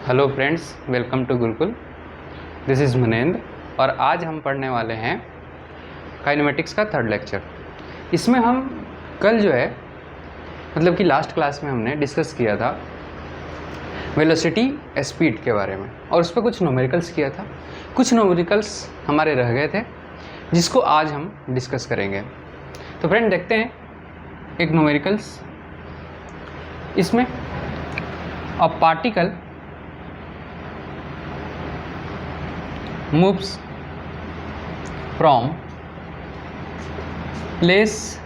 Hello friends, welcome to Gurukul. This is Manendra और आज हम पढ़ने वाले हैं काइनेमेटिक्स का थर्ड लेक्चर। इसमें हम कल जो है मतलब कि लास्ट क्लास में हमने डिस्कस किया था वेलोसिटी स्पीड के बारे में और उस पर कुछ न्यूमेरिकल्स किया था। कुछ न्यूमेरिकल्स हमारे रह गए थे जिसको आज हम डिस्कस करेंगे। तो फ्रेंड देखते हैं एक न्यूमेरिकल्स। इसमें a particle moves from place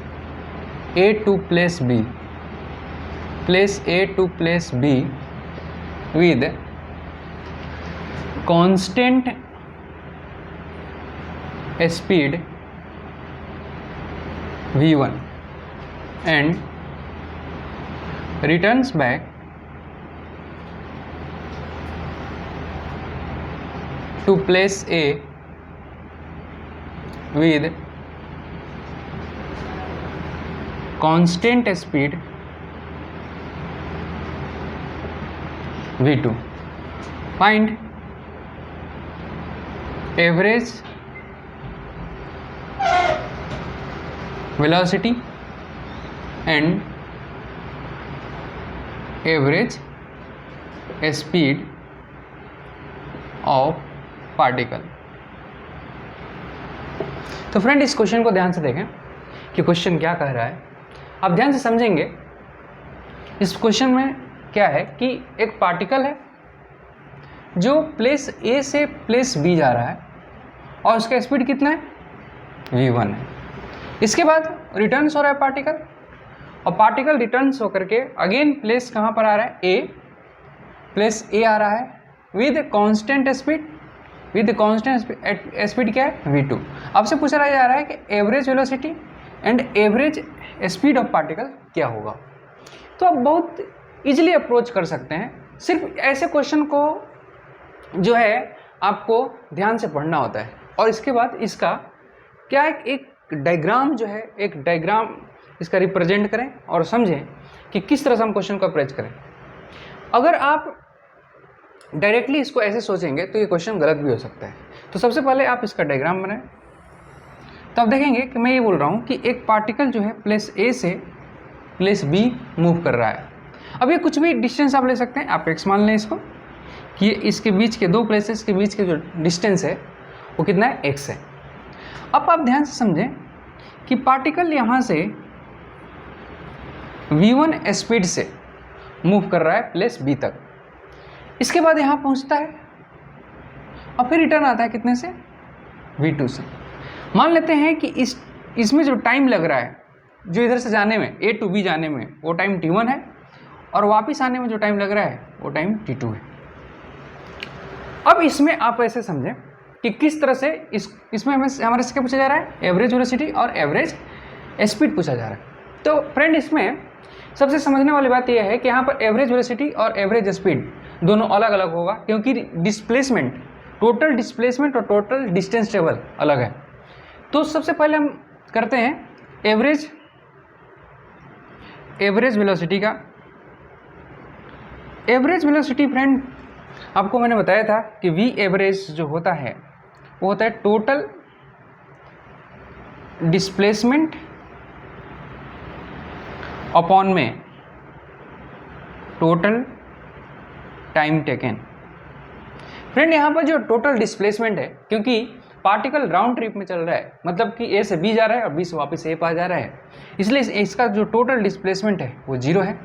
A to place B with constant speed v1 and returns back to place A with constant speed v2. Find average velocity and average speed of particle. तो friend इस question को ध्यान से देखें कि question क्या कह रहा है। आप ध्यान से समझेंगे इस क्वेश्चन में क्या है कि एक पार्टिकल है जो प्लेस ए से प्लेस बी जा रहा है और उसका स्पीड कितना है, v1 है। इसके बाद रिटर्न्स हो रहा है पार्टिकल और पार्टिकल रिटर्न्स होकर के अगेन प्लेस कहाँ पर आ रहा है, ए, प्लेस ए आ रहा है with constant speed. With constant speed क्या है, v2। आपसे पूछा जा रहा है कि average velocity and average speed of particle क्या होगा। तो आप बहुत इजीली अप्रोच कर सकते हैं। सिर्फ ऐसे क्वेश्चन को जो है आपको ध्यान से पढ़ना होता है और इसके बाद इसका क्या है, एक डायग्राम जो है, एक डायग्राम इसका रिप्रेजेंट करें और समझें कि किस तरह से हम क्वेश्चन को अप्रोच करें। अगर आप डायरेक्टली इसको ऐसे सोचेंगे तो ये क्वेश्चन गलत भी हो सकता है। तो सबसे पहले आप इसका डायग्राम बनाएं। तो आप देखेंगे कि मैं ये बोल रहा हूँ कि एक पार्टिकल जो है प्लेस ए से प्लेस बी मूव कर रहा है। अब ये कुछ भी डिस्टेंस आप ले सकते हैं। आप एक्स मान लें इसको कि ये इसके बीच के दो प्लेसेस के बीच के जो डिस्टेंस है वो कितना है, एक्स है। अब आप ध्यान से समझें कि पार्टिकल यहाँ से v1 स्पीड से मूव कर रहा है प्लेस बी तक। इसके बाद यहाँ पहुँचता है और फिर रिटर्न आता है कितने से, v2 से। मान लेते हैं कि इसमें जो टाइम लग रहा है, जो इधर से जाने में, a to b जाने में, वो टाइम t1 है और वापस आने में जो टाइम लग रहा है वो टाइम t2 है। अब इसमें आप ऐसे समझें कि किस तरह से इसमें हमारे से क्या पूछा जा रहा है, एवरेज वेलोसिटी और एवरेज स्पीड पूछा जा रहा है। तो फ्रेंड इसमें सबसे समझने वाली बात यह है कि यहाँ पर एवरेज वेलोसिटी और एवरेज स्पीड दोनों अलग अलग होगा क्योंकि डिस्प्लेसमेंट, टोटल डिस्प्लेसमेंट और टोटल डिस्टेंस टेबल अलग है। तो सबसे पहले हम करते हैं एवरेज वेलोसिटी का। एवरेज वेलोसिटी फ्रेंड आपको मैंने बताया था कि v एवरेज जो होता है वो होता है टोटल डिस्प्लेसमेंट अपॉन में टोटल टाइम टेकन। फ्रेंड यहाँ पर जो टोटल डिस्प्लेसमेंट है, क्योंकि पार्टिकल राउंड ट्रिप में चल रहा है, मतलब कि ए से बी जा रहा है और बी से वापस ए पर जा रहा है, इसलिए इसका जो टोटल डिस्प्लेसमेंट है वो 0 है।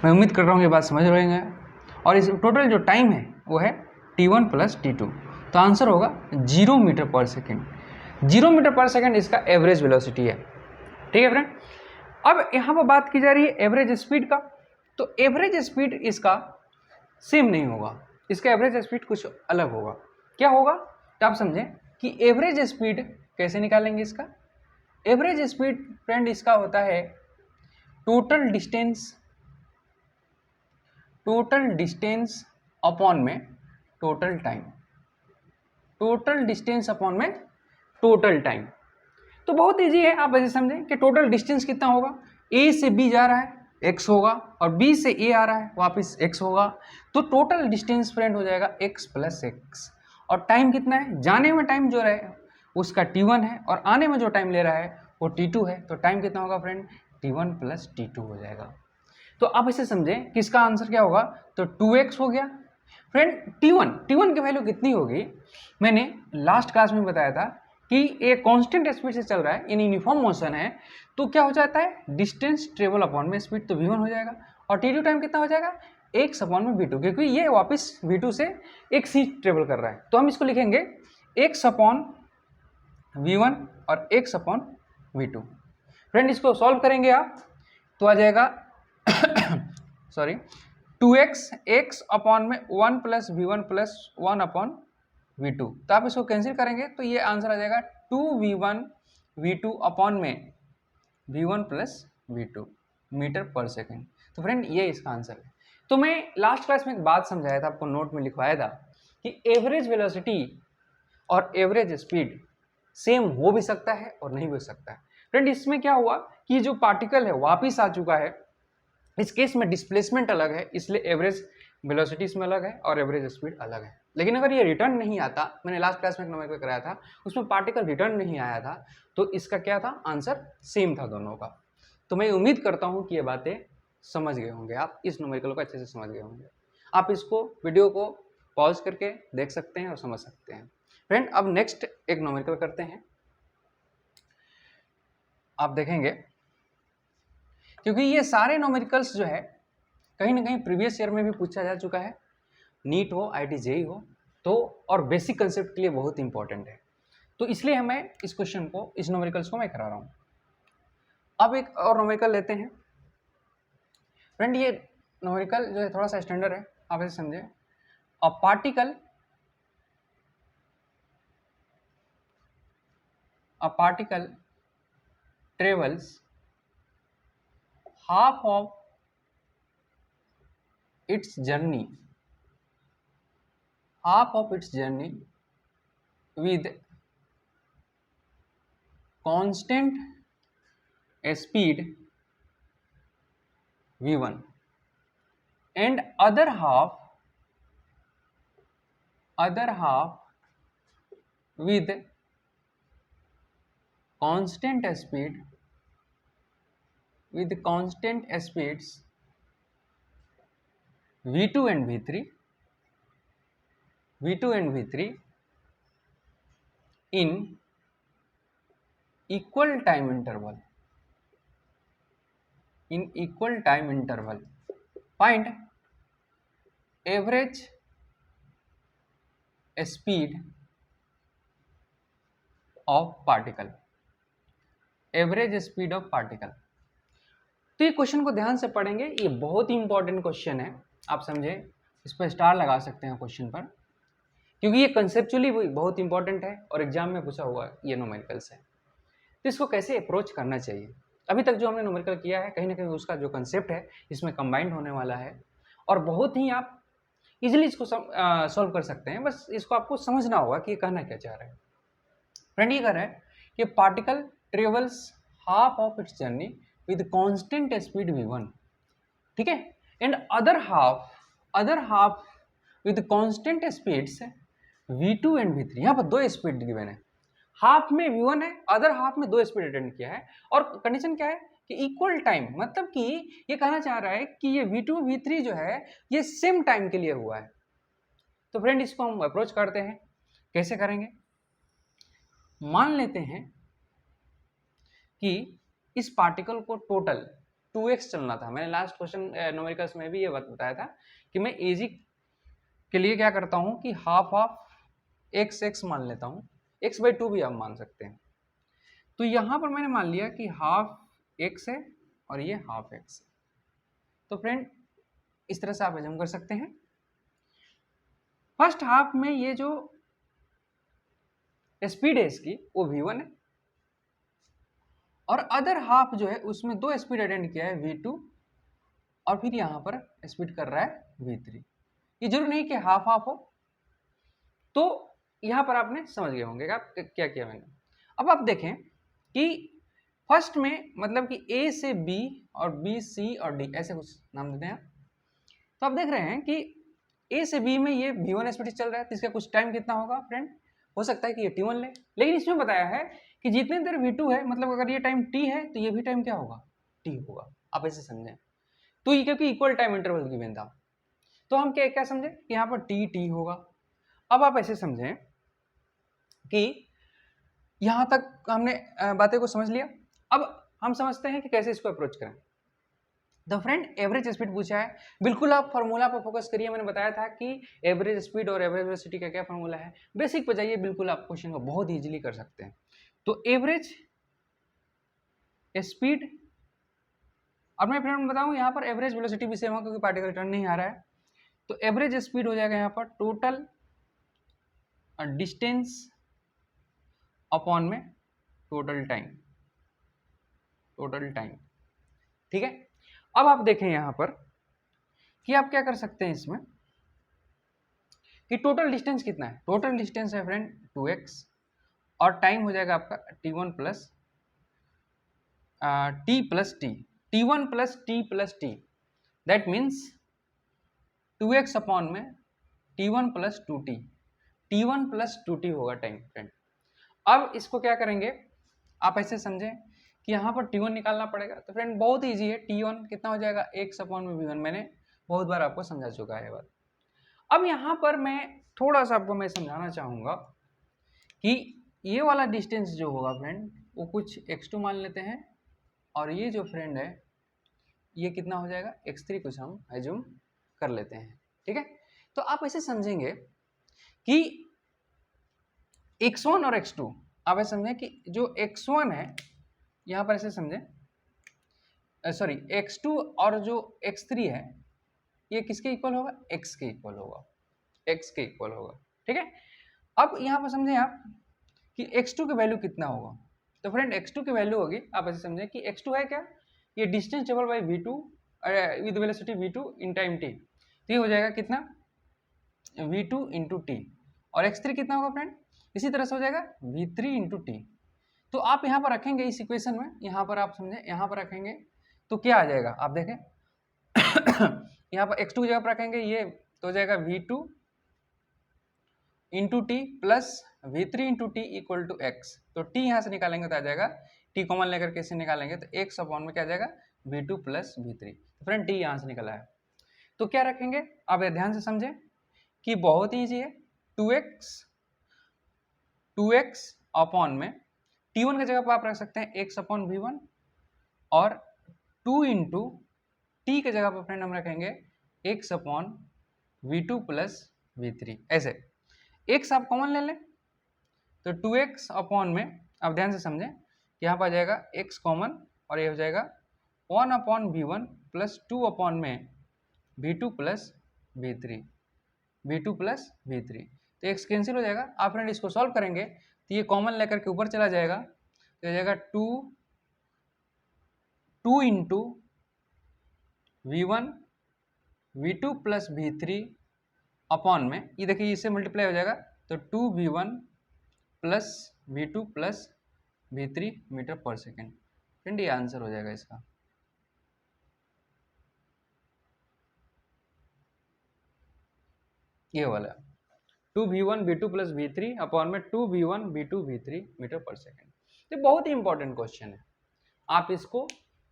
मैं उम्मीद कर रहा हूँ ये बात समझ रहे हैं। और इस टोटल जो टाइम है वो है t1 + t2। तो आंसर होगा 0 metre per second. 0 metre per second इसका एवरेज वेलोसिटी है। ठीक है फ्रेंड। अब यहाँ पर बात की जा रही है एवरेज स्पीड का। तो एवरेज स्पीड इसका सेम नहीं होगा, इसका एवरेज स्पीड कुछ अलग होगा। क्या होगा तो आप समझें कि एवरेज स्पीड कैसे निकालेंगे। इसका एवरेज स्पीड फ्रेंड इसका होता है टोटल डिस्टेंस अपॉन में total time. Total distance upon में टोटल टाइम। तो बहुत ईजी है, आप ऐसे समझें कि टोटल डिस्टेंस कितना होगा, ए से बी जा रहा है x होगा और b से a आ रहा है वापस x होगा, तो टोटल डिस्टेंस फ्रेंड हो जाएगा x प्लस एक्स। और टाइम कितना है, जाने में टाइम जो रहे उसका t1 है और आने में जो टाइम ले रहा है वो t2 है, तो टाइम कितना होगा फ्रेंड, t1 प्लस t2 हो जाएगा। तो आप इसे समझें कि इसका आंसर क्या होगा, तो 2x हो गया फ्रेंड। t1 की वैल्यू कितनी होगी, मैंने लास्ट क्लास में बताया था कि एक कांस्टेंट स्पीड से चल रहा है, यानी यूनिफॉर्म मोशन है, तो क्या हो जाता है, डिस्टेंस ट्रेवल अपॉन में स्पीड, तो v1 हो जाएगा। और t2 टाइम कितना हो जाएगा, x अपॉन में v2, क्योंकि ये वापस v2 से एक ही ट्रेवल कर रहा है, तो हम इसको लिखेंगे x अपॉन v1 और x अपॉन v2। फ्रेंड इसको सॉल्व करेंगे आप तो आ जाएगा सॉरी 2x x अपॉन में 1 plus v1 plus 1 upon v2, तो आप इसको कैंसिल करेंगे तो ये आंसर आ जाएगा 2v1 v2 अपॉन में v1 plus v2 metre per second. तो फ्रेंड ये इसका आंसर है। तो मैं लास्ट क्लास में एक बात समझाया था, आपको नोट में लिखवाया था कि एवरेज वेलोसिटी और एवरेज स्पीड सेम हो भी सकता है और नहीं हो सकता है। फ्रेंड इसमें क्या हुआ कि जो पार्टिकल है वापिस आ चुका है, इस केस में डिस्प्लेसमेंट अलग है, इसलिए एवरेज वेलोसिटी इसमें अलग है और एवरेज स्पीड अलग है। लेकिन अगर ये रिटर्न नहीं आता, मैंने लास्ट क्लास में एक नंबर कराया था उसमें पार्टिकल रिटर्न नहीं आया था, तो इसका क्या था, आंसर सेम था दोनों का। तो मैं उम्मीद करता हूँ कि ये बातें समझ गए होंगे, आप इस न्यूमेरिकल को अच्छे से समझ गए होंगे। आप इसको वीडियो को पॉज करके देख सकते हैं और समझ सकते हैं। फ्रेंड अब नेक्स्ट एक न्यूमेरिकल करते हैं। आप देखेंगे क्योंकि ये सारे न्यूमेरिकल्स जो है कहीं ना कहीं प्रीवियस ईयर में भी पूछा जा चुका है, नीट हो IIT JEE हो, तो और बेसिक कंसेप्ट के लिए बहुत इंपॉर्टेंट है, तो इसलिए मैं इस क्वेश्चन को, इस न्यूमेरिकल्स को मैं करा रहा हूँ। अब एक और न्यूमेरिकल लेते हैं। फ्रेंड ये न्यूमेरिकल जो है थोड़ा सा स्टैंडर्ड है, आप इसे समझे। A particle travels half of its journey with constant speed v1 and other half with constant speeds v2 and v3 in equal time interval find average speed of particle। तो ये क्वेश्चन को ध्यान से पढ़ेंगे, ये बहुत ही इंपॉर्टेंट क्वेश्चन है, आप समझे, इस पर स्टार लगा सकते हैं क्वेश्चन पर, क्योंकि ये कंसेप्चुअली बहुत इंपॉर्टेंट है और एग्जाम में पूछा हुआ ये न्यूमेरिकल्स है। तो इसको कैसे अप्रोच करना चाहिए, अभी तक जो हमने न्यूमेरिकल किया है कहीं ना कहीं उसका जो कंसेप्ट है इसमें कंबाइंड होने वाला है और बहुत ही आप इजीली इसको सॉल्व कर सकते हैं, बस इसको आपको समझना होगा कि ये कहना क्या चाह रहा है। फ्रेंड ये कह रहा है कि particle travels half of its journey with constant speed v1, ठीक है, and other half with constant speeds v2 and v3। यहाँ पर दो स्पीड गिवन है, हाफ में v1 है, अदर हाफ में दो स्पीड अटेंड किया है, और कंडीशन क्या है कि इक्वल टाइम, मतलब कि ये कहना चाह रहा है कि ये v2 v3 जो है ये सेम टाइम के लिए हुआ है। तो फ्रेंड इसको हम अप्रोच करते हैं, कैसे करेंगे, मान लेते हैं कि इस पार्टिकल को टोटल 2x चलना था। मैंने लास्ट क्वेश्चन न्यूमेरिकल्स में भी ये बताया था कि मैं इजी के लिए क्या करता हूं कि हाफ x मान लेता हूं, x/2 भी आप मान सकते हैं। तो यहां पर मैंने मान लिया कि हाफ x है और ये हाफ x है। तो फ्रेंड इस तरह से आप एज्यूम कर सकते हैं, फर्स्ट हाफ में ये जो स्पीड है इसकी वो v1 है, और अदर हाफ जो है उसमें दो स्पीड अटेंड किया है v2 और फिर यहाँ पर स्पीड कर रहा है v3। ये जरूर नहीं कि हाफ हाफ हो, तो यहाँ पर आपने समझ गए होंगे आप क्या किया मैंने। अब आप देखें कि फर्स्ट में मतलब कि ए से बी और बी सी और डी ऐसे कुछ नाम देते हैं। तो आप देख रहे हैं कि ए से बी में ये v1 स्पीड चल रहा है, तो इसका कुछ टाइम कितना होगा फ्रेंड, हो सकता है कि ये t1 ले, लेकिन इसमें बताया है कि जितने देर v2 है, मतलब अगर ये टाइम t है तो ये भी टाइम क्या होगा, t होगा। आप ऐसे समझें, तो ये क्योंकि इक्वल टाइम इंटरवल गिवन था, तो हम क्या क्या समझे कि यहाँ पर t होगा। अब आप ऐसे समझें कि यहाँ तक हमने बातें को समझ लिया। अब हम समझते हैं कि कैसे इसको अप्रोच करें। तो फ्रेंड एवरेज स्पीड पूछा है, बिल्कुल आप फार्मूला पर फोकस करिए। मैंने बताया था कि एवरेज स्पीड और एवरेज वेलोसिटी का क्या फार्मूला है, बेसिक पर जाइए, बिल्कुल आप क्वेश्चन को बहुत इजीली कर सकते हैं। तो एवरेज स्पीड, अब मैं फ्रेंड बताऊं यहाँ पर एवरेज वेलोसिटी भी सेम होगा क्योंकि पार्टिकल रिटर्न नहीं आ रहा है। तो एवरेज स्पीड हो जाएगा यहाँ पर टोटल डिस्टेंस अपॉन में टोटल टाइम, ठीक है। अब आप देखें यहाँ पर कि आप क्या कर सकते हैं इसमें कि टोटल डिस्टेंस कितना है। टोटल डिस्टेंस है फ्रेंड 2x और टाइम हो जाएगा आपका t1 plus t plus T, t1 plus t plus T, that means 2x upon में t1 plus 2t, t1 plus 2t होगा टाइम फ्रेंड। अब इसको क्या करेंगे, आप ऐसे समझें कि यहाँ पर t1 निकालना पड़ेगा। तो फ्रेंड बहुत ईजी है, t1 कितना हो जाएगा x अपॉन में v1, मैंने बहुत बार आपको समझा चुका है बात। अब यहाँ पर मैं थोड़ा सा आपको मैं समझाना चाहूँगा कि ये वाला डिस्टेंस जो होगा फ्रेंड वो कुछ x2 मान लेते हैं, और ये जो फ्रेंड है ये कितना हो जाएगा x3 कुछ हम एज्यूम कर लेते हैं, ठीक है। तो आप ऐसे समझेंगे कि x1 और x2, आप ऐसे समझें कि जो x1 है यहाँ पर ऐसे समझें, सॉरी x2 और जो x3 है ये किसके इक्वल होगा, x के इक्वल होगा, x के इक्वल होगा, ठीक है। अब यहाँ पर समझें आप कि x2 की वैल्यू कितना होगा। तो फ्रेंड x2 की वैल्यू होगी, आप ऐसे समझें कि x2 है क्या, ये distance travel by v2 with velocity v2 in time t, तो ये हो जाएगा कितना v2 इंटू टी, और x3 कितना होगा फ्रेंड, इसी तरह से हो जाएगा v3 इंटू टी। तो आप यहाँ पर रखेंगे इस इक्वेशन में, यहाँ पर आप समझें यहाँ पर रखेंगे तो क्या आ जाएगा, आप देखें यहाँ पर x2 की जगह पर रखेंगे ये तो हो जाएगा v2 into t plus v3 into t equal to x। तो t यहाँ से निकालेंगे तो आ जाएगा, t कॉमन लेकर के इसे निकालेंगे तो x अपॉन में क्या आ जाएगा v2 प्लस v3। तो फ्रेंड t यहाँ से निकला है, तो क्या रखेंगे आप ये ध्यान से समझें कि बहुत ही ईजी है, 2x अपॉन में t1 की जगह पर आप रख सकते हैं x अपॉन v1, और 2 इंटू टी की जगह पर फ्रेंड हम रखेंगे x upon v2 plus v3। ऐसे x आप कॉमन ले लें तो 2x अपॉन में, आप ध्यान से समझें कि यहाँ पर आ जाएगा x कॉमन और ये हो जाएगा 1 अपॉन v1 प्लस 2 अपॉन में v2 प्लस v3, तो x कैंसिल हो जाएगा। आप फ्रेंड इसको सॉल्व करेंगे तो ये कॉमन लेकर के ऊपर चला जाएगा, तो हो जाएगा 2 into v1 v2 plus v3 upon में, ये देखिए इससे मल्टीप्लाई हो जाएगा तो 2v1 plus v2 plus v3 metre per second. Friend ये आंसर हो जाएगा इसका। ये वाला 2v1 v2 plus v3 upon में 2v1 v2 v3 metre per second. ये बहुत ही इंपॉर्टेंट क्वेश्चन है, आप इसको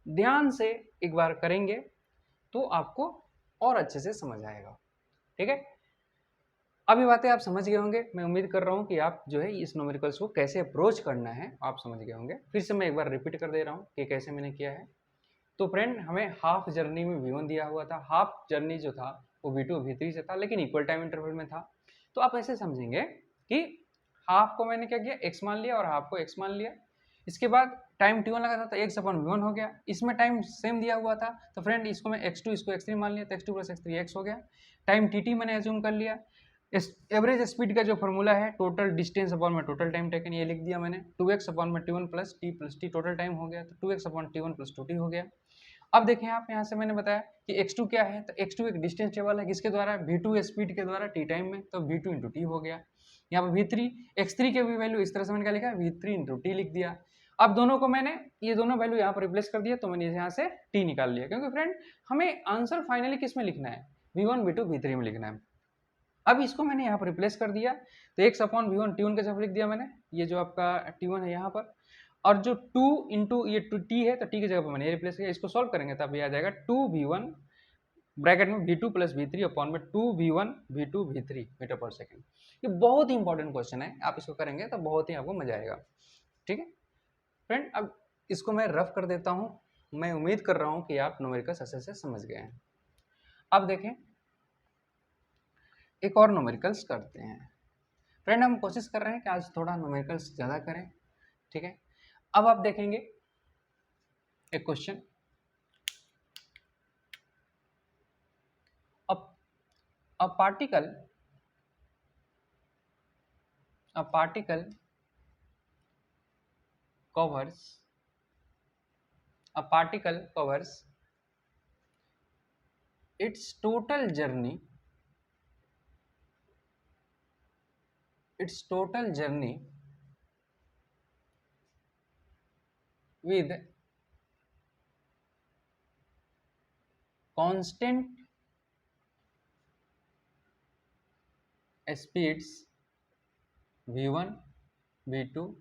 ध्यान से एक बार करेंगे तो आपको और अच्छे से समझ आएगा, ठीक है। अब ये बातें आप समझ गए होंगे, मैं उम्मीद कर रहा हूँ कि आप जो है इस न्यूमेरिकल्स को कैसे अप्रोच करना है आप समझ गए होंगे। फिर से मैं एक बार रिपीट कर दे रहा हूँ कि कैसे मैंने किया है। तो फ्रेंड हमें हाफ जर्नी में v1 दिया हुआ था, हाफ जर्नी जो था वो v2 v3 से था, लेकिन इक्वल टाइम इंटरवल में था। तो आप ऐसे समझेंगे कि हाफ को मैंने क्या किया x मान लिया और हाफ को x मान लिया, इसके बाद टाइम t1 लगा था तो x अपॉन v1 हो गया, इसमें टाइम सेम दिया हुआ था तो फ्रेंड इसको मैं x2 इसको x3 मान लिया तो x2 प्लस x3 x हो गया। टाइम tt मैंने एज्यूम कर लिया। एवरेज स्पीड का जो फॉर्मूला है टोटल डिस्टेंस अपॉन में टोटल टाइम टेकन, ये लिख दिया मैंने, 2x अपॉन में t1 plus t total time हो गया, तो 2x upon t1 plus 2t हो गया। अब देखें आप यहाँ से मैंने बताया कि x2 क्या है, तो x2 एक डिस्टेंस टेबल है किसके द्वारा, v2 स्पीड के द्वारा t टाइम में, तो v2 इंटू टी हो गया। यहाँ पर v3 x3 के भी वैल्यू इस तरह से मैंने क्या लिखा v3 इंटू टी लिख दिया। अब दोनों को मैंने ये दोनों वैल्यू यहाँ पर रिप्लेस कर दिया, तो मैंने यहाँ से t निकाल लिया, क्योंकि फ्रेंड हमें आंसर फाइनली किस में लिखना है, v1 v2 v3 में लिखना है। अब इसको मैंने यहाँ पर रिप्लेस कर दिया, तो x अपॉन v1 t1 के साथ लिख दिया मैंने, ये जो आपका t1 है यहाँ पर, और जो 2 इंटू ये t है, तो t की जगह पर मैंने रिप्लेस किया। इसको सॉल्व करेंगे तब ये आ जाएगा 2v1 ब्रैकेट में v2 प्लस v3 अपॉन में 2v1 v2 v3 metre per second. ये बहुत ही इंपॉर्टेंट क्वेश्चन है, आप इसको करेंगे तो बहुत ही आपको मजा आएगा। ठीक है फ्रेंड, अब इसको मैं रफ कर देता हूँ। मैं उम्मीद कर रहा हूँ कि आप न्यूमेरिकल्स अच्छे से समझ गए हैं। अब देखें एक और न्यूमेरिकल्स करते हैं। फ्रेंड हम कोशिश कर रहे हैं कि आज थोड़ा न्यूमेरिकल्स ज़्यादा करें। ठीक है, अब आप देखेंगे एक question, a particle covers its total journey with constant speeds v1 v2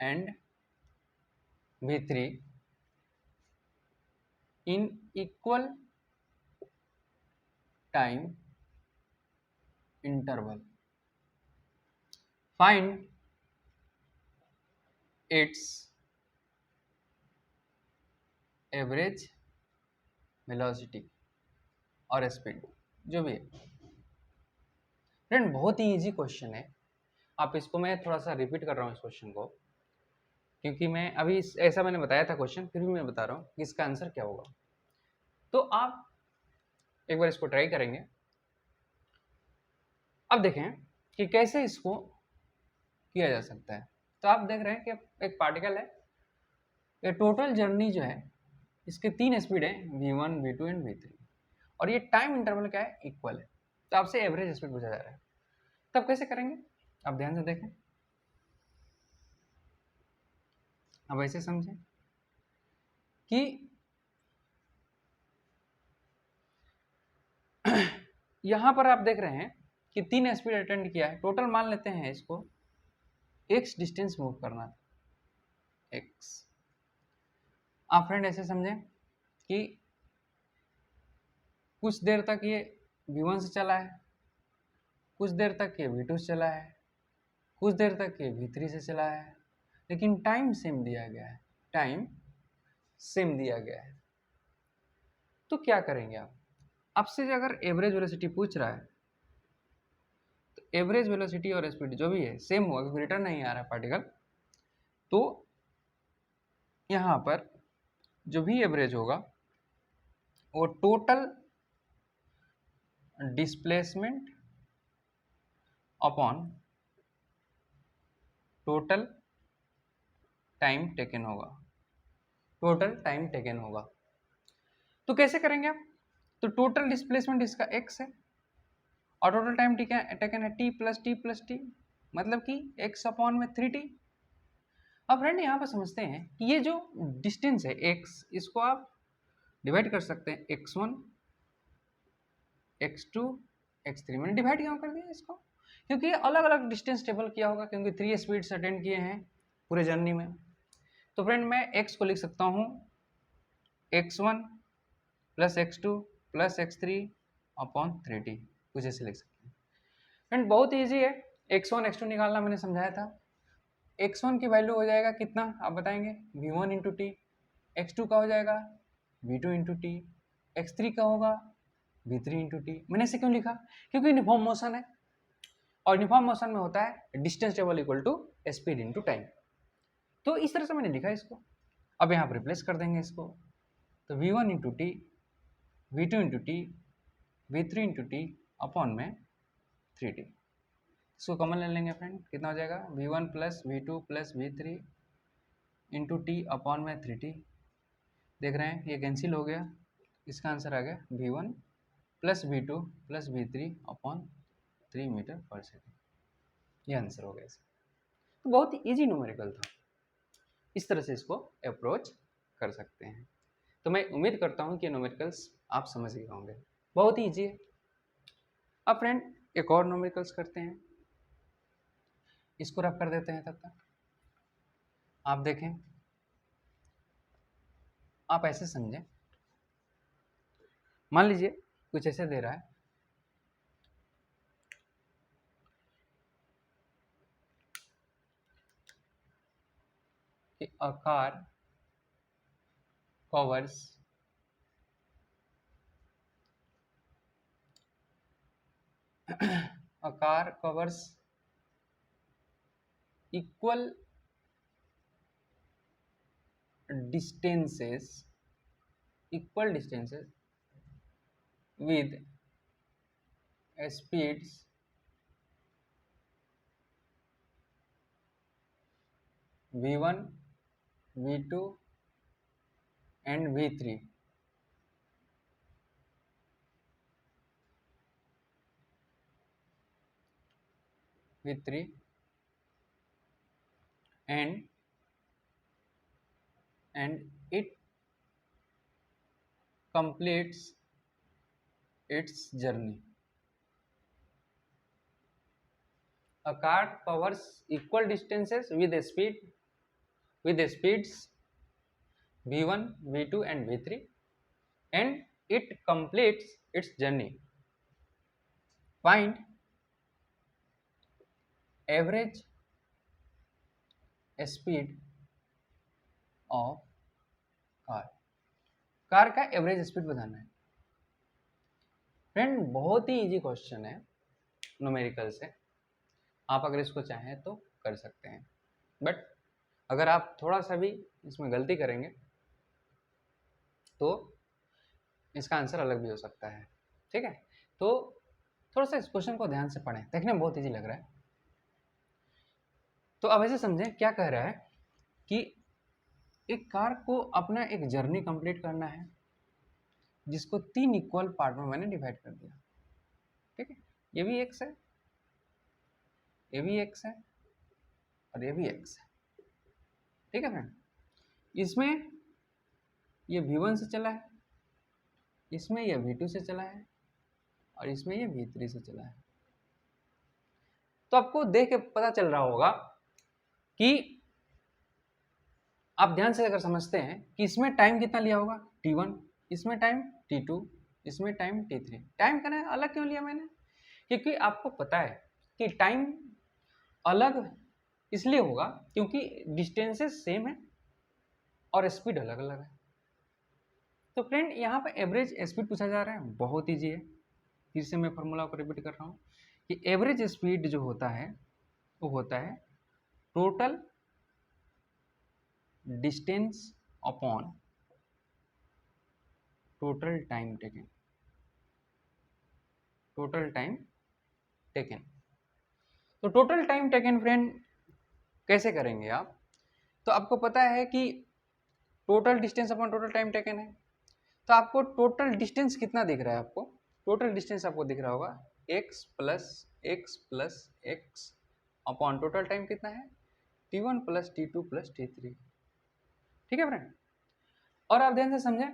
and v3 in equal time interval. Find its average velocity और स्पीड, जो भी है। फ्रेंड बहुत ही इजी क्वेश्चन है, आप इसको, मैं थोड़ा सा रिपीट कर रहा हूँ इस क्वेश्चन को, क्योंकि मैं अभी ऐसा मैंने बताया था क्वेश्चन, फिर भी मैं बता रहा हूँ कि इसका आंसर क्या होगा। तो आप एक बार इसको ट्राई करेंगे। अब देखें कि कैसे इसको किया जा सकता है। तो आप देख रहे हैं कि एक पार्टिकल है, ये टोटल जर्नी जो है इसके 3 स्पीड है v1 v2 एंड v3, और ये टाइम इंटरवल क्या है, इक्वल है। तो आपसे एवरेज स्पीड पूछा जा रहा है, तब कैसे करेंगे आप ध्यान से देखें। अब ऐसे समझें कि यहां पर आप देख रहे हैं कि 3 स्पीड अटेंड किया है, टोटल मान लेते हैं इसको x डिस्टेंस मूव करना था, x। आप फ्रेंड ऐसे समझें कि कुछ देर तक ये v1 से चला है, कुछ देर तक ये v2 से चला है, कुछ देर तक ये v3 से चला है, लेकिन टाइम सेम दिया गया है, टाइम सेम दिया गया है। तो क्या करेंगे आप, आपसे अगर एवरेज वेलोसिटी पूछ रहा है, तो एवरेज वेलोसिटी और स्पीड जो भी है सेम होगा, क्योंकि रिटर्न नहीं आ रहा है पार्टिकल। तो यहाँ पर जो भी एवरेज होगा वो total displacement upon total time taken होगा, टोटल टाइम टेकन होगा। तो कैसे करेंगे आप, तो टोटल डिस्प्लेसमेंट इसका x है और टोटल टाइम टेकन है t प्लस टी, मतलब कि x अपॉन में 3t। अब फ्रेंड यहाँ पर समझते हैं कि ये जो डिस्टेंस है x, इसको आप डिवाइड कर सकते हैं x1 x2 x3। मैंने डिवाइड क्यों कर दिया इसको, क्योंकि ये अलग अलग डिस्टेंस टेबल किया होगा, क्योंकि 3 स्पीड्स अटेंड किए हैं पूरे जर्नी में। तो फ्रेंड मैं x को लिख सकता हूँ x1 plus x2 plus x3 upon 3t, कुछ ऐसे लिख सकते हैं। फ्रेंड बहुत ईजी है, x1 x2 निकालना मैंने समझाया था। x1 की वैल्यू हो जाएगा कितना आप बताएंगे, v1 इंटू टी। x2 का हो जाएगा v2 इंटू टी। x3 का होगा v3 इंटू टी। मैंने इसे क्यों लिखा, क्योंकि यूनिफॉर्म मोशन है, और यूनिफॉर्म मोशन में होता है distance table equal to speed into time. तो इस तरह से मैंने लिखा इसको। अब यहाँ पर रिप्लेस कर देंगे इसको, तो v1 into T, v2 into T, v3 into T upon में 3t। इसको कॉमन ले लेंगे फ्रेंड, कितना हो जाएगा, v1 plus v2 plus v3 into T upon में 3t। देख रहे हैं ये कैंसिल हो गया, इसका आंसर आ गया v1 plus v2 plus v3 upon 3 metre per second. ये आंसर हो गया इसका। तो बहुत ही ईजी न्यूमेरिकल था। इस तरह से इसको अप्रोच कर सकते हैं। तो मैं उम्मीद करता हूँ कि न्यूमेरिकल्स आप समझ गए होंगे, बहुत ही ईजी है। अब फ्रेंड एक और न्यूमेरिकल्स करते हैं, इसको रफ कर देते हैं। तब तक आप देखें, आप ऐसे समझें, मान लीजिए कुछ ऐसे दे रहा है कि a car covers equal distances with speeds v1, v2 and v3 and it completes its journey. A car covers equal distances with speeds v1, v2 and v3 and it completes its journey. Find average speed of car का average speed बताना है। Friend बहुत ही easy question है numerical से, आप अगर इसको चाहें तो कर सकते हैं, बट अगर आप थोड़ा सा भी इसमें गलती करेंगे तो इसका आंसर अलग भी हो सकता है। ठीक है, तो थोड़ा सा इस क्वेश्चन को ध्यान से पढ़ें, देखने में बहुत इजी लग रहा है। तो अब ऐसे समझें क्या कह रहा है कि एक कार को अपना एक जर्नी कंप्लीट करना है जिसको 3 इक्वल पार्ट में मैंने डिवाइड कर दिया। ठीक है, ये भी एक्स है, ये भी एक्स है और ये भी एक्स है। ठीक है फ्रेंड, इसमें ये v1 से चला है, इसमें ये v2 से चला है और इसमें ये v3 से चला है। तो आपको देख के पता चल रहा होगा कि आप ध्यान से अगर समझते हैं कि इसमें टाइम कितना लिया होगा t1, इसमें टाइम t2, इसमें टाइम t3। टाइम का अलग क्यों लिया मैंने? क्योंकि आपको पता है कि टाइम अलग इसलिए होगा क्योंकि डिस्टेंसेस सेम है और स्पीड अलग अलग है। तो फ्रेंड यहाँ पे एवरेज स्पीड पूछा जा रहा है, बहुत ईजी है। फिर से मैं फॉर्मूला को रिपीट कर रहा हूँ कि एवरेज स्पीड जो होता है वो होता है total distance upon total time taken. Total time taken, तो टोटल टाइम टेकन फ्रेंड कैसे करेंगे आप? तो आपको पता है कि total distance upon total time taken है, तो आपको टोटल डिस्टेंस कितना दिख रहा है? आपको टोटल डिस्टेंस आपको दिख रहा होगा x plus x upon total time कितना है t1 plus t2 plus t3। ठीक है फ्रेंड, और आप ध्यान से समझें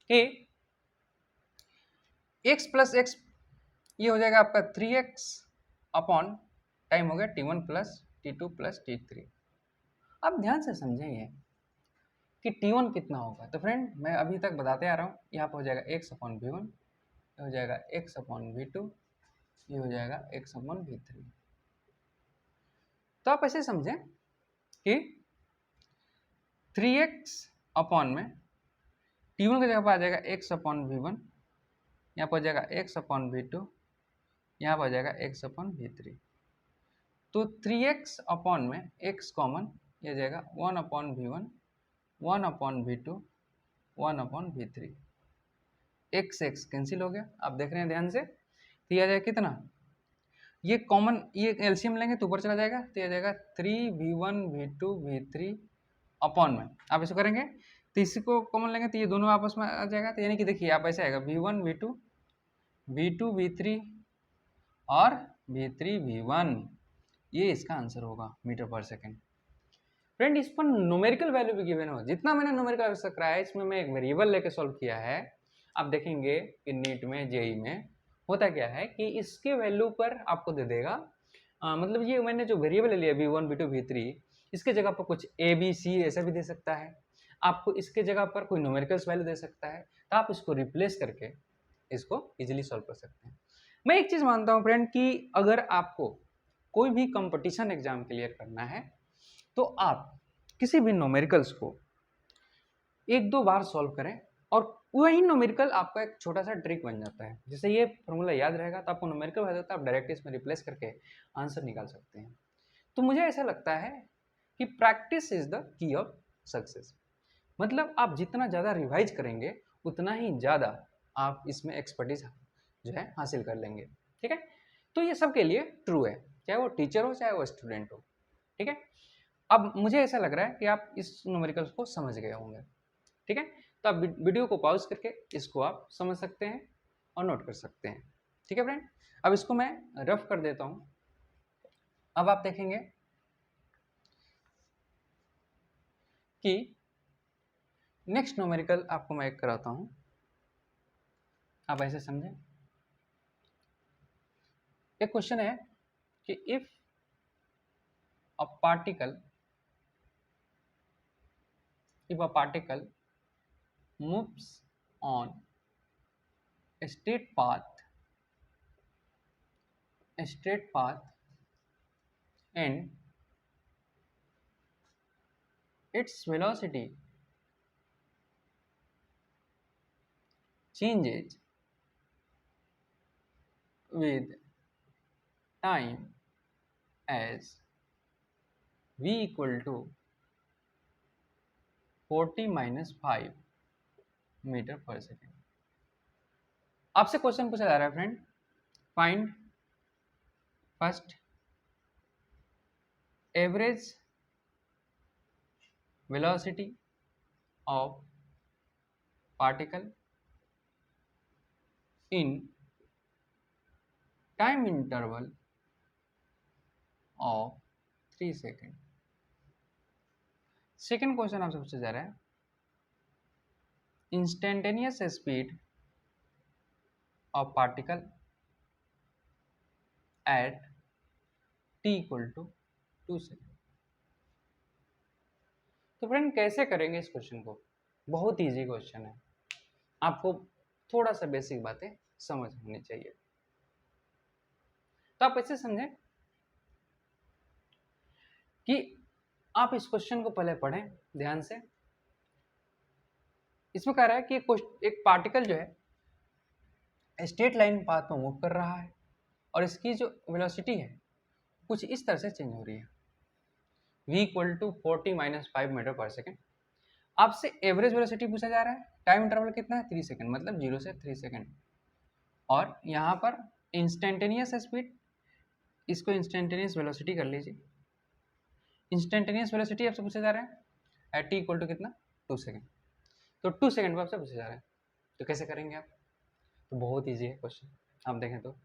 कि x प्लस एक्स ये हो जाएगा आपका 3x अपॉन टाइम हो गया t1 plus t2 plus t3। अब ध्यान से समझें ये कि t1 कितना होगा। तो फ्रेंड मैं अभी तक बताते आ रहा हूँ, यहाँ पर हो जाएगा x अपॉन v1, ये हो जाएगा x अपॉन v2, ये हो जाएगा x अपॉन v3। तो आप ऐसे समझें कि 3x अपॉन में t1 की जगह पर आ जाएगा x अपॉन v1, यहाँ पर हो जाएगा x अपॉन v2, यहाँ पर हो जाएगा x अपॉन v3। तो 3x अपॉन में x कॉमन, ये जाएगा 1 upon v1, 1 upon v2, 1 upon v3। x cancel हो गया, आप देख रहे हैं ध्यान से। तो ये आ जाएगा कितना, ये कॉमन, ये एलसीएम लेंगे तो ऊपर चला जाएगा, तो ये आ जाएगा 3v1 v2 v3 अपॉन में। आप इसको करेंगे तो इसी को कॉमन लेंगे तो ये दोनों आपस में आ जाएगा। तो यानी कि देखिए आप ऐसे आएगा v1 v2 v2 v3 और v3 v1, ये इसका आंसर होगा मीटर पर सेकेंड। फ्रेंड इस पर न्यूमेरिकल वैल्यू भी गिवन हो, जितना मैंने न्यूमेरिकल वैल्यू कराया है इसमें मैं एक वेरिएबल लेके सॉल्व किया है। आप देखेंगे कि नीट में जेई में होता क्या है कि इसके वैल्यू पर आपको दे देगा मतलब ये मैंने जो वेरिएबल ले लिया v1 v2 v3 इसके जगह पर कुछ a b c ऐसा भी दे सकता है, आपको इसके जगह पर कोई न्यूमेरिकल्स वैल्यू दे सकता है, तो आप इसको रिप्लेस करके इसको इजीली सॉल्व कर सकते हैं। मैं एक चीज़ मानता हूँ फ्रेंड कि अगर आपको कोई भी कंपटीशन एग्जाम क्लियर करना है तो आप किसी भी न्यूमेरिकल्स को एक दो बार सॉल्व करें और वही न्यूमेरिकल आपका एक छोटा सा ट्रिक बन जाता है। जैसे ये फॉर्मूला याद रहेगा तो आपको न्यूमेरिकल हो जाता है, आप डायरेक्ट इसमें रिप्लेस करके आंसर निकाल सकते हैं। तो मुझे ऐसा लगता है कि practice is the key of success, मतलब आप जितना ज़्यादा रिवाइज करेंगे उतना ही ज़्यादा आप इसमें एक्सपर्टीज जो है हासिल कर लेंगे। ठीक है, तो ये सबके लिए ट्रू है, चाहे वो टीचर हो चाहे वो स्टूडेंट हो। ठीक है, अब मुझे ऐसा लग रहा है कि आप इस न्यूमेरिकल्स को समझ गए होंगे। ठीक है, तो आप वीडियो को पॉज करके इसको आप समझ सकते हैं और नोट कर सकते हैं। ठीक है फ्रेंड, अब इसको मैं रफ कर देता हूँ। अब आप देखेंगे कि नेक्स्ट न्यूमेरिकल आपको मैं एक कराता हूँ, आप ऐसे समझें। एक क्वेश्चन है कि if a particle moves on a straight path and its velocity changes with time as v equal to 40 minus 5 metre per second. आपसे क्वेश्चन पूछा जा रहा है friend, find first average velocity of particle in time interval of 3 second. Second question आपसे पूछा जा रहा है instantaneous speed of particle at t equal to 2 second. तो फ्रेंड कैसे करेंगे इस क्वेश्चन को? बहुत इजी क्वेश्चन है, आपको थोड़ा सा बेसिक बातें समझ होनी चाहिए। तो आप ऐसे समझें कि आप इस क्वेश्चन को पहले पढ़ें ध्यान से। इसमें कह रहा है कि एक पार्टिकल जो है स्ट्रेट लाइन पाथ में मूव कर रहा है और इसकी जो वेलोसिटी है कुछ इस तरह से चेंज हो रही है, v equal to 40 minus 5 metre per second. आपसे एवरेज वेलोसिटी पूछा जा रहा है, टाइम इंटरवल कितना है 3 सेकेंड, मतलब 0 से 3 सेकेंड। और यहाँ पर इंस्टेंटेनियस स्पीड, इसको इंस्टेंटेनियस वेलोसिटी कर लीजिए। इंस्टेंटेनियस वेलोसिटी आपसे पूछा जा रहा है एट t इक्वल टू कितना 2 सेकेंड, तो 2 सेकेंड पर आपसे पूछा जा रहा है। तो कैसे करेंगे आप? तो बहुत ईजी है क्वेश्चन, आप देखें तो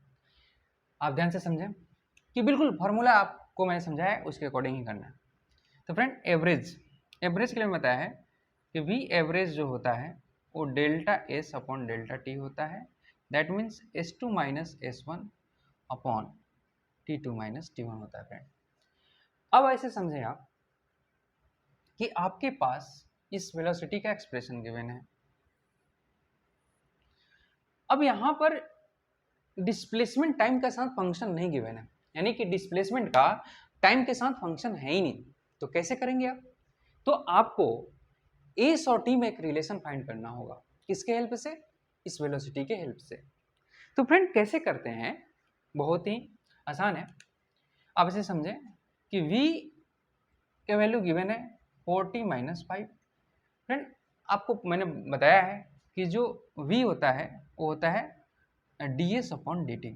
आप ध्यान से समझें कि बिल्कुल फॉर्मूला आपको मैंने समझाया है उसके अकॉर्डिंग ही करना है। तो फ्रेंड एवरेज के लिए बताया है कि वी एवरेज जो होता है वो delta S upon delta T होता है, that means S2 minus S1 upon T2 minus T1 होता है फ्रेंड। अब ऐसे समझें आप कि आपके पास इस वेलोसिटी का एक्सप्रेशन गिवन है। अब यहाँ पर डिस्प्लेसमेंट टाइम के साथ फंक्शन नहीं गिवन है, यानी कि डिस्प्लेसमेंट का टाइम के साथ फंक्शन है ही नहीं। तो कैसे करेंगे आप? तो आपको एस और टी में एक रिलेशन फाइंड करना होगा, किसके हेल्प से? इस वेलोसिटी के हेल्प से। तो फ्रेंड कैसे करते हैं? बहुत ही आसान है, आप इसे समझें कि v का वैल्यू गिवन है 40 माइनस 5। फ्रेंड आपको मैंने बताया है कि जो v होता है वो होता है ds upon dt,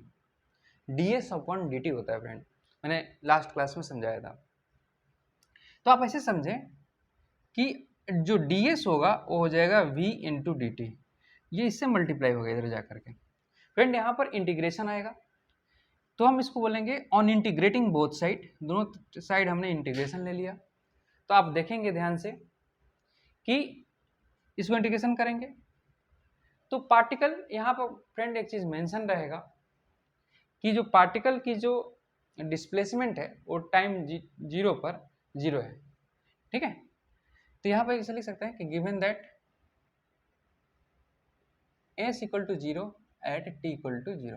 ds upon dt होता है फ्रेंड, मैंने लास्ट क्लास में समझाया था। तो आप ऐसे समझें कि जो ds होगा वो हो जाएगा v इंटू डी टी, ये इससे मल्टीप्लाई होगा इधर जा करके। फ्रेंड यहाँ पर इंटीग्रेशन आएगा तो हम इसको बोलेंगे ऑन इंटीग्रेटिंग बोथ साइड, दोनों साइड हमने इंटीग्रेशन ले लिया तो आप देखेंगे ध्यान से कि इसको इंटीग्रेशन करेंगे तो पार्टिकल यहाँ पर फ्रेंड एक चीज मेंशन रहेगा कि जो पार्टिकल की जो डिस्प्लेसमेंट है वो टाइम जीरो पर जीरो है, ठीक है। तो यहाँ पर ऐसे लिख सकते हैं कि given that s equal to zero at t equal to zero,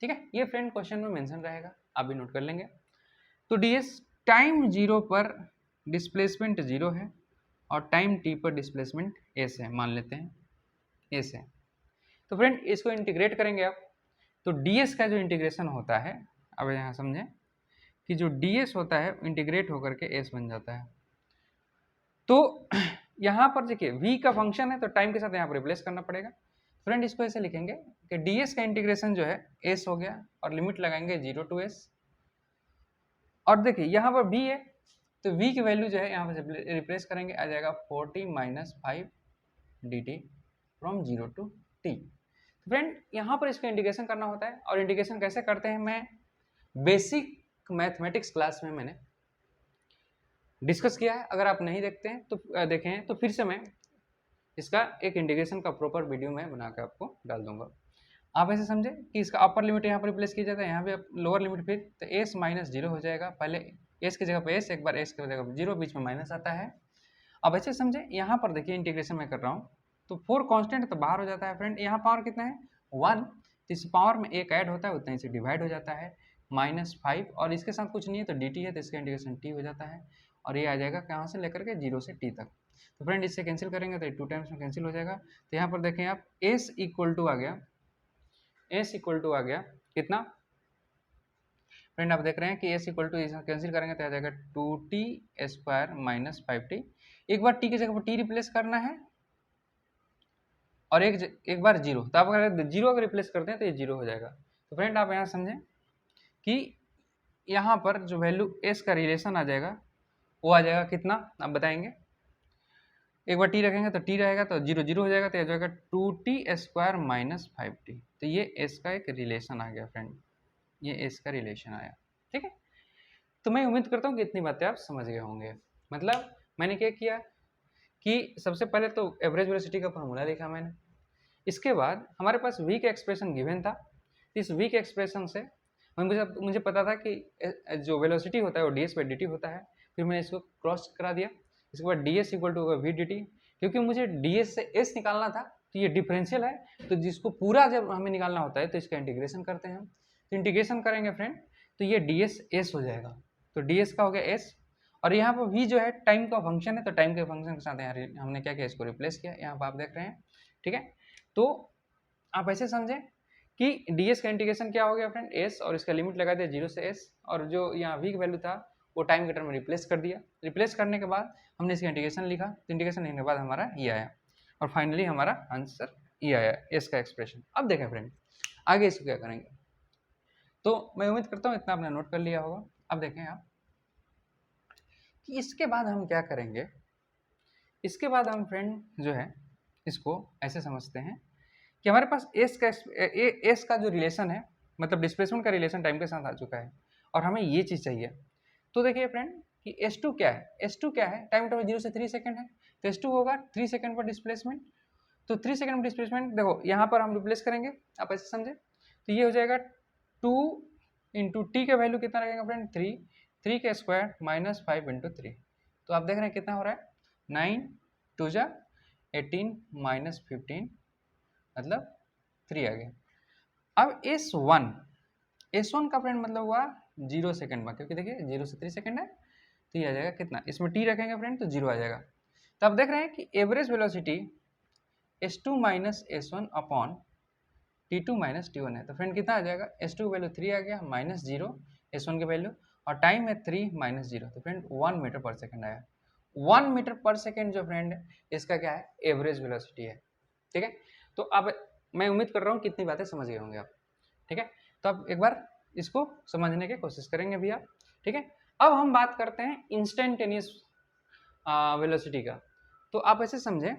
ठीक है। ये फ्रेंड क्वेश्चन में मेंशन रहेगा, आप भी नोट कर लेंगे। तो ds टाइम जीरो पर डिस्प्लेसमेंट जीरो है और टाइम t पर डिस्प्लेसमेंट s है, मान लेते हैं s है। तो फ्रेंड इसको इंटीग्रेट करेंगे आप, तो ds का जो इंटीग्रेशन होता है, अब यहाँ समझें कि जो ds होता है इंटीग्रेट होकर के s बन जाता है। तो यहाँ पर देखिए v का फंक्शन है तो टाइम के साथ यहाँ पर रिप्लेस करना पड़ेगा। फ्रेंड इसको ऐसे लिखेंगे कि ds का इंटीग्रेशन जो है s हो गया और लिमिट लगाएंगे 0 to s, और देखिए यहाँ पर v है तो v की वैल्यू जो है यहाँ पर रिप्लेस करेंगे, आ जाएगा 40 minus 5 dt from 0 to t। Friend यहाँ पर इसका इंटीग्रेशन करना होता है, और इंटीग्रेशन कैसे करते हैं मैं बेसिक मैथमेटिक्स क्लास में मैंने डिस्कस किया है। अगर आप नहीं देखते हैं तो देखें तो फिर से मैं इसका एक इंटीग्रेशन का प्रॉपर वीडियो मैं बनाकर आपको डाल दूंगा। आप ऐसे समझे कि इसका अपर लिमिट यहाँ पर रिप्लेस किया जाता है, यहाँ पे लोअर लिमिट फिर तो s माइनस जीरो हो जाएगा, पहले s की जगह पे s, एक बार s की जगह पे जीरो, बीच में माइनस आता है। अब ऐसे समझे यहाँ पर देखिए इंटीग्रेशन मैं कर रहा हूँ तो 4 कांस्टेंट तो बाहर हो जाता है फ्रेंड, यहाँ पावर कितना है 1, तो इस पावर में एक ऐड होता है उतना ही से डिवाइड हो जाता है -5, और इसके साथ कुछ नहीं है तो dt है तो इसका इंटीग्रेशन t हो जाता है, और ये आ जाएगा कहाँ से लेकर के 0 से t तक। तो फ्रेंड इससे कैंसिल करेंगे तो 2 टाइम्स में कैंसिल हो जाएगा। तो यहाँ पर देखें आप s इक्वल टू आ गया कितना फ्रेंड, आप देख रहे हैं कि s इक्वल टू कैंसिल करेंगे तो आ जाएगा 2t स्क्वायर माइनस 5t। एक बार t की जगह पर t रिप्लेस करना है और एक बार जीरो, तो आप अगर जीरो अगर रिप्लेस करते हैं तो ये जीरो हो जाएगा। तो फ्रेंड आप यहाँ समझें कि यहाँ पर जो वैल्यू s का रिलेशन आ जाएगा वो आ जाएगा कितना, आप बताएंगे। एक बार t रखेंगे तो t रहेगा तो जीरो जीरो हो जाएगा तो आ जाएगा 2t स्क्वायर माइनस 5t। तो ये s का एक रिलेशन आ गया फ्रेंड, ये s का रिलेशन आया, ठीक है। तो मैं उम्मीद करता हूँ कि इतनी बातें आप समझ गए होंगे। मतलब मैंने क्या किया कि सबसे पहले तो एवरेज वेलोसिटी का फॉर्मूला लिखा मैंने, इसके बाद हमारे पास v का एक्सप्रेशन गिवन था, इस v के एक्सप्रेशन से मुझे पता था कि जो वेलोसिटी होता है वो ds बाई dt होता है, फिर मैंने इसको क्रॉस करा दिया। इसके बाद ds equal to v dt, क्योंकि मुझे ds से s निकालना था तो ये डिफरेंशियल है, तो जिसको पूरा जब हमें निकालना होता है तो इसका इंटीग्रेशन करते हैं। तो इंटीग्रेशन करेंगे फ्रेंड तो ये ds s हो जाएगा, तो ds का हो गया s, और यहाँ पर v जो है टाइम का फंक्शन है तो टाइम के फंक्शन के साथ यहाँ हमने क्या किया, इसको रिप्लेस किया, यहाँ पर आप देख रहे हैं, ठीक है। तो आप ऐसे समझें कि ds का इंटीग्रेशन क्या हो गया फ्रेंड s, और इसका लिमिट लगा दिया 0 से s, और जो यहाँ v की वैल्यू था वो टाइम के टर्म में रिप्लेस कर दिया। रिप्लेस करने के बाद हमने इसका इंटीग्रेशन लिखा, तो इंटीग्रेशन लिखने के बाद हमारा ये आया, और फाइनली हमारा आंसर ये आया s का एक्सप्रेशन। अब देखें फ्रेंड आगे इसको क्या करेंगे, तो मैं उम्मीद करता हूँ इतना आपने नोट कर लिया होगा। अब देखें आप कि इसके बाद हम क्या करेंगे, इसके बाद हम फ्रेंड जो है इसको ऐसे समझते हैं कि हमारे पास एस का जो रिलेशन है, मतलब डिस्प्लेसमेंट का रिलेशन टाइम के साथ आ चुका है, और हमें ये चीज़ चाहिए। तो देखिए फ्रेंड कि S2 क्या है, S2 क्या है, टाइम इंटरवल 0 से 3 सेकंड है, तो S2 होगा 3 सेकंड पर डिस्प्लेसमेंट। तो 3 सेकंड पर डिस्प्लेसमेंट देखो यहाँ पर हम रिप्लेस करेंगे, आप ऐसे समझे, तो ये हो जाएगा 2 इंटू टी का वैल्यू कितना रहेगा फ्रेंड 3 का स्क्वायर माइनस 5 इंटू 3। तो आप देख रहे हैं कितना हो रहा है 9 2 जा 18 माइनस 15 मतलब 3 आ गया। अब S1 का फ्रेंड मतलब हुआ 0 सेकंड में, क्योंकि देखिए 0 से 3 सेकंड है, तो ये आ जाएगा कितना, इसमें t रखेंगे फ्रेंड तो 0 आ जाएगा। तो आप देख रहे हैं कि average velocity S2 minus S1 upon T2 minus T1 है, तो फ्रेंड कितना आ जाएगा, S2 की वैल्यू 3 आ गया माइनस 0 S1 की वैल्यू, और टाइम है 3 माइनस 0, तो फ्रेंड 1 मीटर पर सेकंड आया। 1 मीटर पर सेकंड जो फ्रेंड इसका क्या है, एवरेज वेलोसिटी है, ठीक है। तो अब मैं उम्मीद कर रहा हूँ कितनी बातें समझ गए होंगे आप, ठीक है। तो अब एक बार इसको समझने की कोशिश करेंगे भी आप, ठीक है। अब हम बात करते हैं इंस्टेंटेनियस वेलोसिटी का। तो आप ऐसे समझें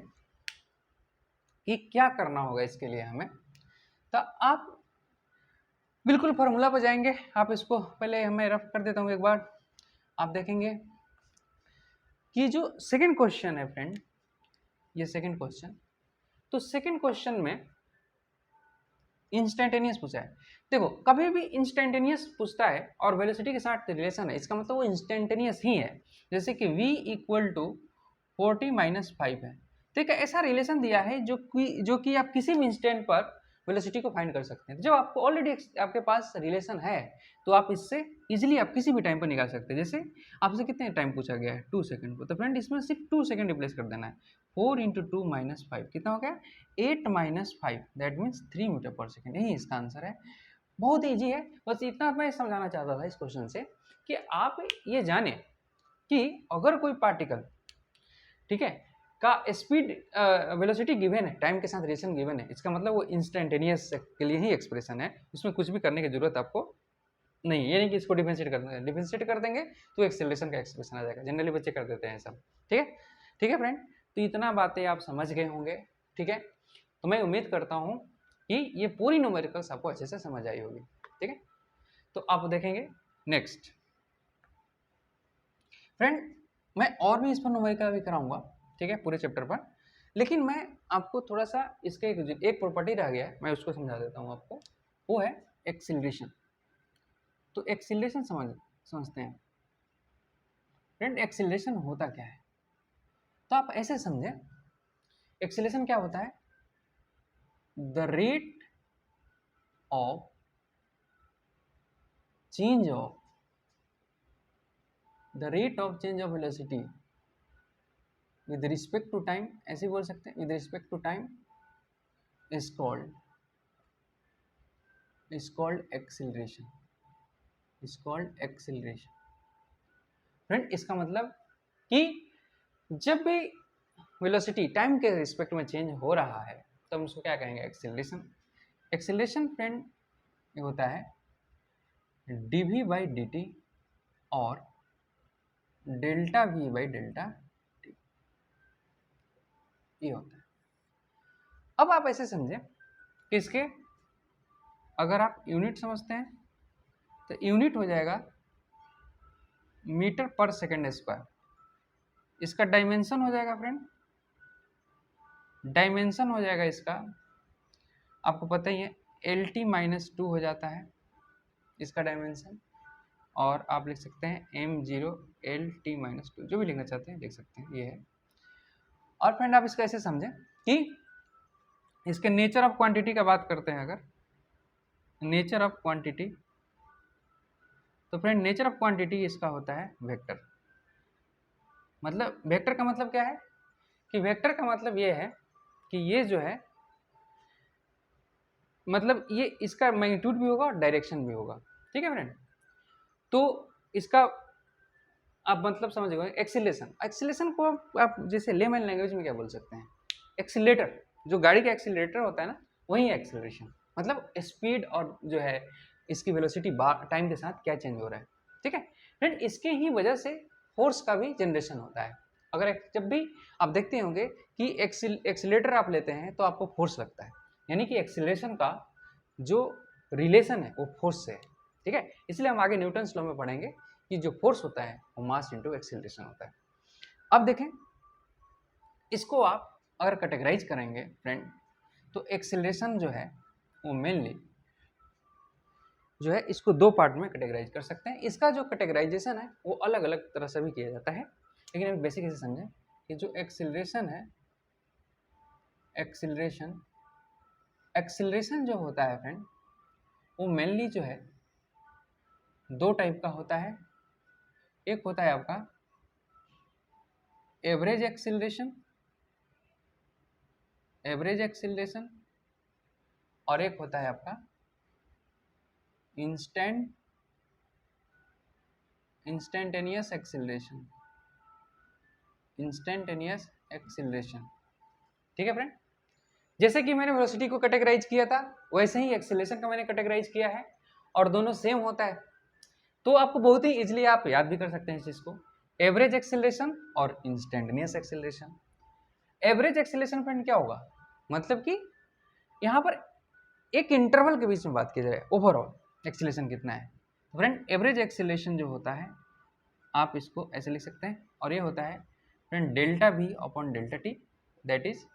कि क्या करना होगा इसके लिए हमें, तो आप बिल्कुल फॉर्मूला पर जाएंगे। आप इसको पहले हमें रफ कर देता हूँ एक बार, आप देखेंगे कि जो सेकंड क्वेश्चन है फ्रेंड, ये सेकंड क्वेश्चन, तो सेकंड क्वेश्चन में इंस्टेंटेनियस पूछा है। देखो कभी भी इंस्टेंटेनियस पूछता है और वेलोसिटी के साथ रिलेशन है, इसका मतलब वो इंस्टेंटेनियस ही है। जैसे कि v इक्वल टू 40-5 है, ठीक है, ऐसा रिलेशन दिया है जो कि आप किसी भी इंस्टेंट पर वेलोसिटी को फाइंड कर सकते हैं। जब आपको ऑलरेडी आपके पास रिलेशन है तो आप इससे इजीली आप किसी भी टाइम पर निकाल सकते हैं। जैसे आपसे कितने टाइम पूछा गया है, 2 सेकंड को, तो फ्रेंड इसमें सिर्फ 2 सेकंड रिप्लेस कर देना है। 4 × 2 - 5 कितना हो गया, 8 - 5, that means 3 metre per second. यही इसका आंसर है। बहुत ईजी है, बस इतना मैं समझाना चाहता था इस क्वेश्चन से कि आप ये जाने कि अगर कोई पार्टिकल, ठीक है, का स्पीड वेलोसिटी गिवन है, टाइम के साथ रिलेशन गिवन है, इसका मतलब वो इंस्टेंटेनियस के लिए ही एक्सप्रेशन है, उसमें कुछ भी करने की जरूरत आपको नहीं। ये नहीं कि इसको डिफरेंशिएट कर देंगे तो एक्सेलरेशन का एक्सप्रेशन आ जाएगा, जनरली बच्चे कर देते हैं सब। ठीक है, ठीक है फ्रेंड, तो इतना बातें आप समझ गए होंगे। ठीक है, तो मैं उम्मीद करता हूँ कि ये पूरी न्यूमेरिकल्स आपको अच्छे से समझ आई होगी। ठीक है, तो आप देखेंगे नेक्स्ट फ्रेंड, मैं और भी इस पर न्यूमेरिकल भी कराऊंगा, ठीक है, पूरे चैप्टर पर, लेकिन मैं आपको थोड़ा सा इसके एक प्रॉपर्टी रह गया है, मैं उसको समझा देता हूँ आपको, वो है एक्सीलरेशन। तो एक्सीलरेशन समझते हैं फ्रेंड। एक्सीलरेशन होता क्या है, तो आप ऐसे समझें, एक्सीलरेशन क्या होता है, the rate of change of velocity with respect to time, ऐसे बोल सकते हैं, with respect to time is called acceleration, friend. इसका मतलब कि जब भी वेलोसिटी टाइम के रिस्पेक्ट में चेंज हो रहा है तो हम उसको क्या कहेंगे, एक्सीलरेशन फ्रेंड ये होता है dv/dt और डेल्टा v/डेल्टा t, ये होता है। अब आप ऐसे समझे कि इसके अगर आप यूनिट समझते हैं तो यूनिट हो जाएगा मीटर पर सेकेंड स्क्वायर। इसका डायमेंशन हो जाएगा फ्रेंड, डायमेंशन हो जाएगा इसका, आपको पता ही है, LT-2 हो जाता है इसका डायमेंशन, और आप लिख सकते हैं m0 LT-2, जो भी लिखना चाहते हैं लिख सकते हैं, ये है। और फ्रेंड आप इसका ऐसे समझें कि इसके नेचर ऑफ क्वांटिटी का बात करते हैं, अगर नेचर ऑफ क्वांटिटी, तो फ्रेंड नेचर ऑफ क्वांटिटी इसका होता है वेक्टर। मतलब वेक्टर का मतलब क्या है, कि वेक्टर का मतलब ये है कि ये जो है, मतलब ये इसका मैग्नीट्यूड भी होगा और डायरेक्शन भी होगा। ठीक है फ्रेंड, तो इसका आप मतलब समझ गए। एक्सीलरेशन को आप जैसे लेमन लैंग्वेज में क्या बोल सकते हैं, एक्सीलरेटर, जो गाड़ी का एक्सीलरेटर होता है ना, वही एक्सीलरेशन, मतलब स्पीड और जो है इसकी वेलोसिटी टाइम के साथ क्या चेंज हो रहा है। ठीक है फ्रेंड, इसके ही वजह से फोर्स का भी जनरेशन होता है। अगर जब भी आप देखते होंगे कि एक्सीलरेटर आप लेते हैं तो आपको फोर्स लगता है, यानी कि एक्सीलरेशन का जो रिलेशन है वो फोर्स से है। ठीक है, इसलिए हम आगे न्यूटन्स लॉ में पढ़ेंगे कि जो फोर्स होता है वो मास इंटू एक्सीलरेशन होता है। अब देखें, इसको आप अगर कैटेगराइज करेंगे फ्रेंड, तो एक्सीलरेशन जो है वो मेनली जो है इसको दो पार्ट में कैटेगराइज कर सकते हैं। इसका जो कैटेगराइजेशन है वो अलग अलग तरह से भी किया जाता है, लेकिन हम बेसिक इसे समझें कि जो एक्सीलरेशन है, एक्सीलरेशन जो होता है फ्रेंड, वो मेनली जो है दो टाइप का होता है। एक होता है आपका एवरेज एक्सीलरेशन, और एक होता है आपका इंस्टेंटेनियस एक्सीलरेशन। ठीक है फ्रेंड, जैसे कि मैंने वेलोसिटी को कैटेगराइज किया था वैसे ही एक्सीलरेशन का मैंने कैटेगराइज किया है, और दोनों सेम होता है, तो आपको बहुत ही इजीली आप याद भी कर सकते हैं इस चीज को, एवरेज एक्सीलरेशन और instantaneous acceleration. Average acceleration friend क्या होगा, मतलब कि यहाँ पर एक इंटरवल के बीच में बात की जाए, ओवरऑल एक्सीलरेशन कितना है। तो फ्रेंड एवरेज एक्सीलरेशन जो होता है आप इसको ऐसे लिख सकते हैं, और ये होता है friend delta v upon delta T that is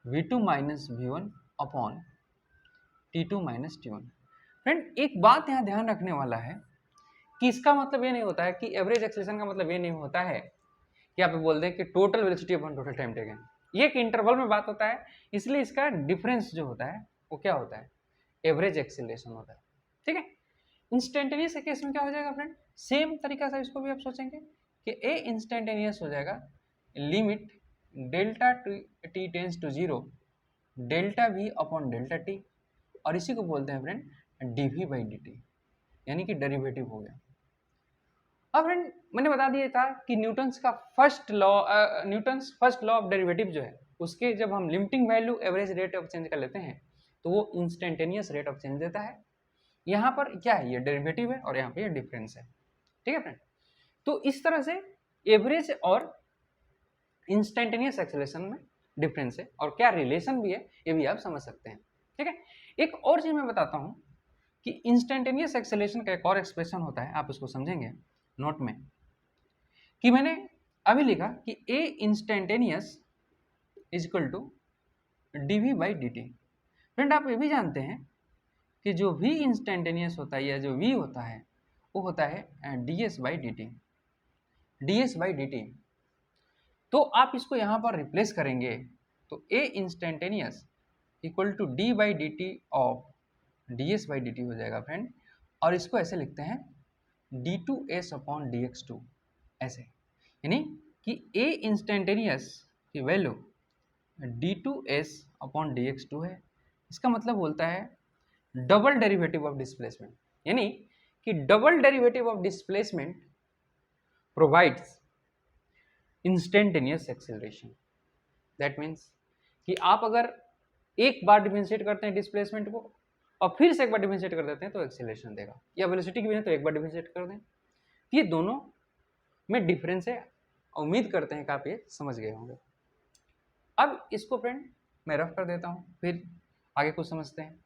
v2 minus v1 upon t2 minus t1। Friend एक बात यहाँ ध्यान रखने वाला है कि इसका मतलब ये नहीं होता है कि एवरेज एक्सेलरेशन का मतलब ये नहीं होता है कि आप बोल दें कि total velocity upon total time taken. ये एक इंटरवल में बात होता है, इसलिए इसका डिफरेंस जो होता है वो क्या होता है, एवरेज एक्सेलरेशन होता है। ठीक है, इंस्टेंटेनियस के केस में क्या हो जाएगा फ्रेंड, सेम तरीका से इसको भी आप सोचेंगे कि ए इंस्टेंटेनियस हो जाएगा limit delta t tends to zero delta v upon delta t, और इसी को बोलते हैं friend d v by d t, यानी कि डेरिवेटिव हो गया। अब फ्रेंड मैंने बता दिया था कि Newton's first law of derivative जो है उसके जब हम limiting value average rate of change का लेते हैं तो वो इंस्टेंटेनियस रेट ऑफ चेंज देता है। यहाँ पर क्या है, ये डेरिवेटिव है और यहाँ पे ये डिफरेंस है। ठीक है फ्रेंड, तो इस तरह से एवरेज और इंस्टेंटेनियस एक्सेलरेशन में डिफरेंस है और क्या रिलेशन भी है ये भी आप समझ सकते हैं। ठीक है, एक और चीज मैं बताता हूँ कि इंस्टेंटेनियस एक्सेलरेशन का एक और एक्सप्रेशन होता है, आप इसको समझेंगे नोट में, कि मैंने अभी लिखा कि a instantaneous is equal to d v by d t. Friend आप ये भी जानते हैं कि जो v इंस्टेंटेनियस होता है या जो v होता है वो होता है d s by d t, d s by d t. तो आप इसको यहाँ पर रिप्लेस करेंगे तो a instantaneous equal to d by d t of d s by d t हो जाएगा फ्रेंड, और इसको ऐसे लिखते हैं d two s upon d x two, ऐसे, यानी कि a इंस्टेंटेनियस की value d two s upon d x two है। इसका मतलब बोलता है डबल डेरिवेटिव ऑफ डिस्प्लेसमेंट, यानी कि double derivative of displacement provides instantaneous acceleration. That means कि आप अगर एक बार डिफरेंशिएट करते हैं डिस्प्लेसमेंट को और फिर से एक बार डिफरेंशिएट कर देते हैं तो एक्सेलरेशन देगा, या वेलोसिटी की भी नहीं तो एक बार डिफरेंशिएट कर दें, ये दोनों में डिफरेंस है। उम्मीद करते हैं कि आप ये समझ गए होंगे। अब इसको फ्रेंड मैं रफ कर देता हूँ, फिर आगे कुछ समझते हैं।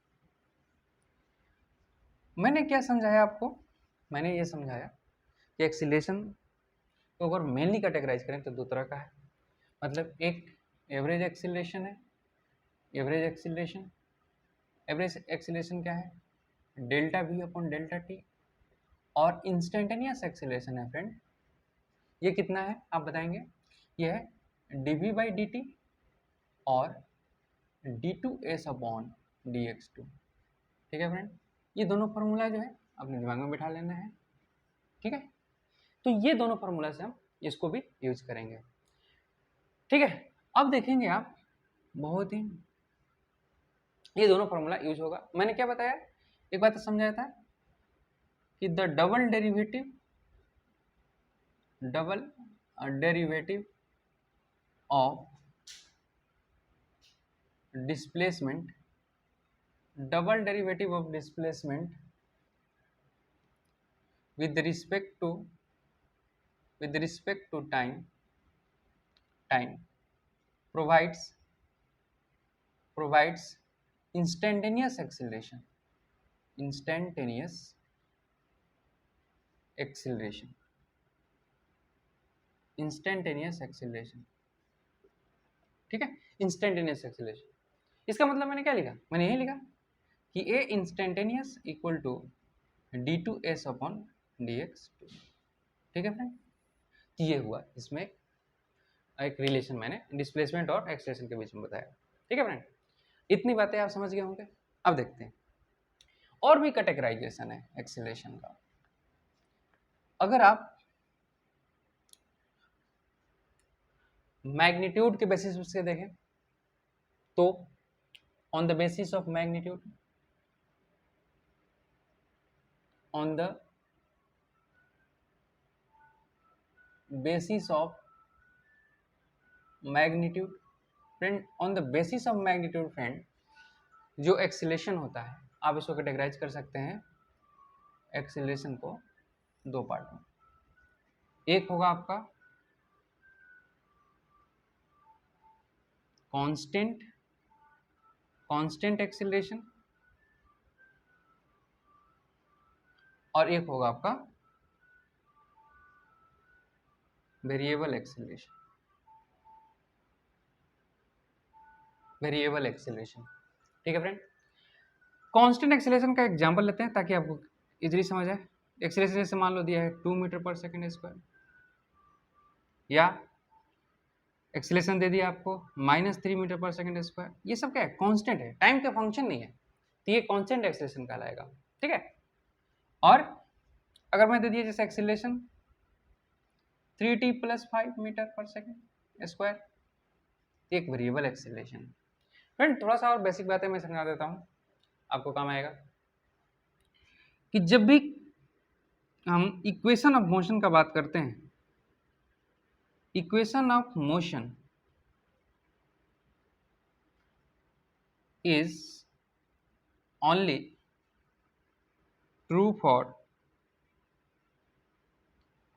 मैंने क्या समझाया आपको, मैंने ये समझाया कि एक्सीलरेशन को अगर मेनली कैटेगराइज करें तो दो तरह का है, मतलब एक एवरेज एक्सीलरेशन है, एवरेज एक्सीलरेशन क्या है, delta v upon delta t, और इंस्टेंटेनियस एक्सीलरेशन है फ्रेंड, ये कितना है आप बताएंगे, ये है d v by d t और d two s upon d x two. ठीक है फ्रेंड, ये दोनों फार्मूला जो है अपने दिमाग में बिठा लेना है। ठीक है, तो ये दोनों फार्मूला से हम इसको भी यूज करेंगे। ठीक है, अब देखेंगे आप बहुत ही ये दोनों फार्मूला यूज होगा। मैंने क्या बताया, एक बात तो समझाया था कि the double derivative of displacement, double derivative of displacement with respect to time provides instantaneous acceleration, instantaneous acceleration, instantaneous acceleration। ठीक है, इंस्टेंटेनियस एक्सेलरेशन, इसका मतलब मैंने क्या लिखा, मैंने यही लिखा कि a instantaneous equal to d two s upon d x two. ठीक है फ्रेंड, ये हुआ, इसमें एक रिलेशन मैंने डिस्प्लेसमेंट और एक्सेलरेशन के बीच में बताया। ठीक है फ्रेंड, इतनी बातें आप समझ गए होंगे। अब देखते हैं और भी कैटेगराइजेशन है एक्सेलरेशन का। अगर आप मैग्नीट्यूड के बेसिस से देखें तो on the basis of magnitude, on the basis of magnitude friend, on the basis of magnitude friend, जो एक्सीलरेशन होता है आप इसको कैटेगराइज कर सकते हैं एक्सीलरेशन को दो पार्ट में। एक होगा आपका कांस्टेंट एक्सीलरेशन और एक होगा आपका वेरिएबल एक्सीलरेशन। Variable acceleration. ठीक है फ्रेंड, कांस्टेंट एक्सेलरेशन का एग्जांपल लेते हैं ताकि आपको इजीली समझ आए। एक्सेलरेशन जैसे मान लो दिया है 2 मीटर पर सेकंड स्क्वायर, या एक्सेलरेशन दे दिया आपको -3 मीटर पर सेकंड स्क्वायर। ये सब क्या है, कांस्टेंट है, टाइम का फंक्शन नहीं है, तो ये कांस्टेंट एक्सेलरेशन कहलाएगा। ठीक है, और अगर मैं दे दिया जैसे एक्सेलरेशन 3t + 5 मीटर पर सेकंड स्क्वायर, एक वेरिएबल एक्सेलरेशन। फ्रेंड थोड़ा सा और बेसिक बातें मैं समझा देता हूँ, आपको काम आएगा। कि जब भी हम इक्वेशन ऑफ मोशन का बात करते हैं, equation of motion is only true for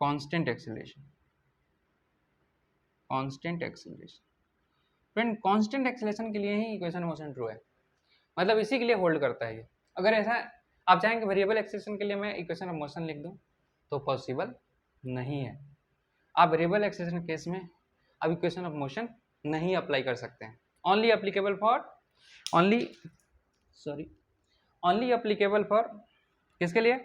constant acceleration. constant acceleration friend, constant acceleration के लिए ही इक्वेशन मोशन ट्रू है, मतलब इसी के लिए होल्ड करता है ये। अगर ऐसा आप चाहेंगे वेरिएबल एक्सेलरेशन के लिए मैं इक्वेशन ऑफ मोशन लिख दूं तो पॉसिबल नहीं है। आप वेरिएबल एक्सेलरेशन केस में अब इक्वेशन ऑफ मोशन नहीं अप्लाई कर सकते हैं। ओनली एप्लीकेबल फॉर किसके लिए,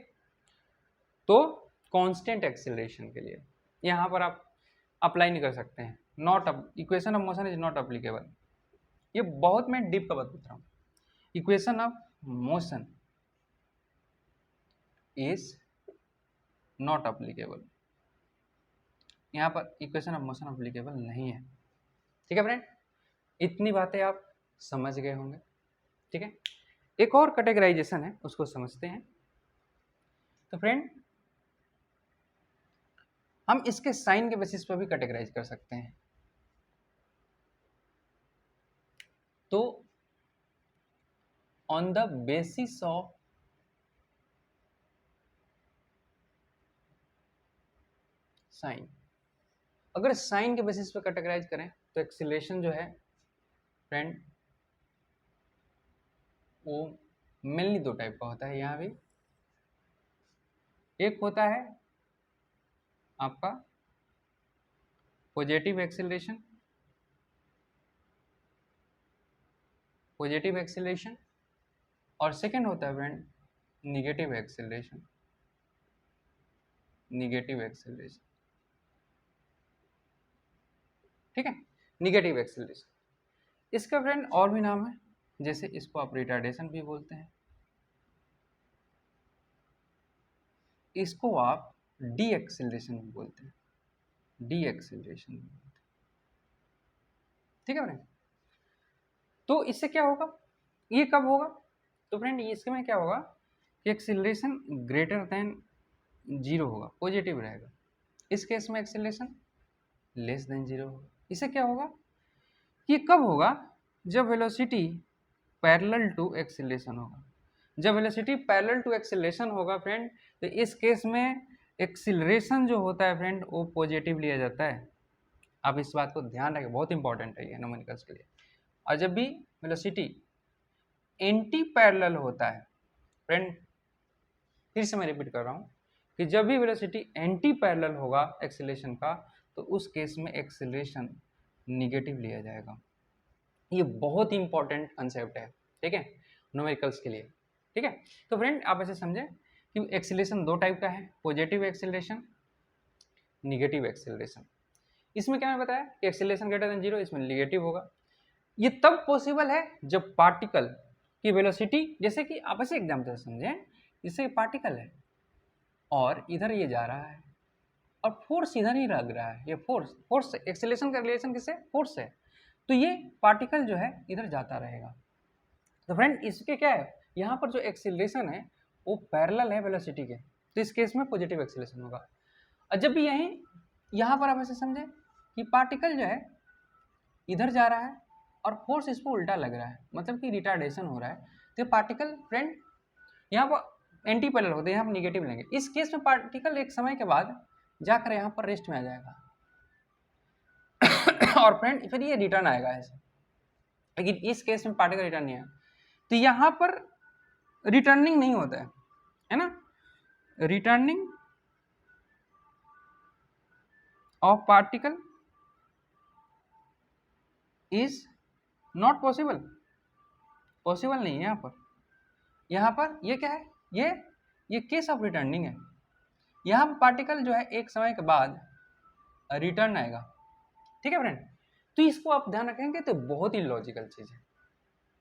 तो कांस्टेंट एक्सेलरेशन के लिए। यहाँ पर आप अप्लाई नहीं कर सकते हैं, not equation of motion is not applicable. ये बहुत मैं डीप का बात बता रहा हूँ। Equation of motion is not applicable, यहाँ पर इक्वेशन ऑफ मोशन अप्लीकेबल नहीं है। ठीक है फ्रेंड, इतनी बातें आप समझ गए होंगे। ठीक है, एक और कैटेगराइजेशन है, उसको समझते हैं। तो फ्रेंड हम इसके साइन के बेसिस पर भी कैटेगराइज कर सकते हैं। तो on the basis of sine, अगर साइन के बेसिस पर कैटेगराइज करें तो एक्सीलरेशन जो है फ्रेंड वो मेनली दो टाइप का होता है। यहाँ भी एक होता है आपका पॉजिटिव एक्सेलरेशन, और सेकंड होता है फ्रेंड निगेटिव एक्सेलरेशन। ठीक है, निगेटिव एक्सेलरेशन। इसका फ्रेंड और भी नाम है, जैसे इसको आप रिटार्डेशन भी बोलते हैं, इसको आप डी एक्सेलरेशन भी बोलते हैं, ठीक है फ्रेंड। तो इससे क्या होगा, ये कब होगा, तो फ्रेंड इसमें क्या होगा कि एक्सेलरेशन ग्रेटर देन 0 होगा, पॉजिटिव रहेगा। इस केस में एक्सेलरेशन लेस देन 0 होगा। इससे क्या होगा, ये कब होगा, जब वेलोसिटी पैरेलल टू एक्सेलरेशन होगा। जब वेलोसिटी पैरेलल टू एक्सेलरेशन होगा फ्रेंड, तो इस केस में एक्सेलरेशन जो होता है फ्रेंड वो पॉजिटिव लिया जाता है। आप इस बात को ध्यान रखें, बहुत इंपॉर्टेंट है ये न्यूमेरिकल्स के लिए। और जब भी वेलोसिटी एंटी पैरेलल होता है फ्रेंड, फिर से मैं रिपीट कर रहा हूँ कि जब भी वेलोसिटी एंटी पैरेलल होगा एक्सेलरेशन का, तो उस केस में एक्सेलरेशन निगेटिव लिया जाएगा। ये बहुत ही इंपॉर्टेंट कंसेप्ट है, ठीक है, न्यूमेरिकल्स के लिए। ठीक है, तो फ्रेंड आप ऐसे समझें कि एक्सेलरेशन दो टाइप का है, पॉजिटिव एक्सेलरेशन, निगेटिव एक्सेलरेशन। इसमें क्या मैं बताया कि एक्सेलरेशन ग्रेटर देन 0, इसमें निगेटिव होगा। ये तब पॉसिबल है जब पार्टिकल की वेलोसिटी, जैसे कि आप ऐसे एग्जाम्पल समझें, जैसे पार्टिकल है और इधर ये जा रहा है और फोर्स इधर ही लग रहा है, ये फोर्स एक्सेलरेशन का रिलेशन किससे, फोर्स है, तो ये पार्टिकल जो है इधर जाता रहेगा। तो फ्रेंड इसके क्या है, यहाँ पर जो एक्सेलरेशन है वो पैरेलल है वेलोसिटी के, तो इस केस में पॉजिटिव एक्सेलरेशन होगा। और जब भी यहाँ पर आप ऐसे समझें कि पार्टिकल जो है इधर जा रहा है और फोर्स इस पर उल्टा लग रहा है, मतलब कि रिटार्डेशन हो रहा है, तो पार्टिकल फ्रेंड यहाँ पर एंटी पैरेलल होते हैं, यहाँ पर निगेटिव लेंगे। इस केस में पार्टिकल एक समय के बाद जाकर यहाँ पर रेस्ट में आ जाएगा और फ्रेंड फिर ये रिटर्न आएगा ऐसे। लेकिन इस केस में पार्टिकल रिटर्न नहीं आएगा, तो यहाँ पर रिटर्निंग नहीं होता है ना, returning of particle is not possible, possible नहीं है यहाँ पर। यहाँ पर ये क्या है, ये केस ऑफ रिटर्निंग है। यहाँ पर पार्टिकल जो है एक समय के बाद रिटर्न आएगा, ठीक है फ्रेंड। तो इसको आप ध्यान रखेंगे तो बहुत ही लॉजिकल चीज़ है,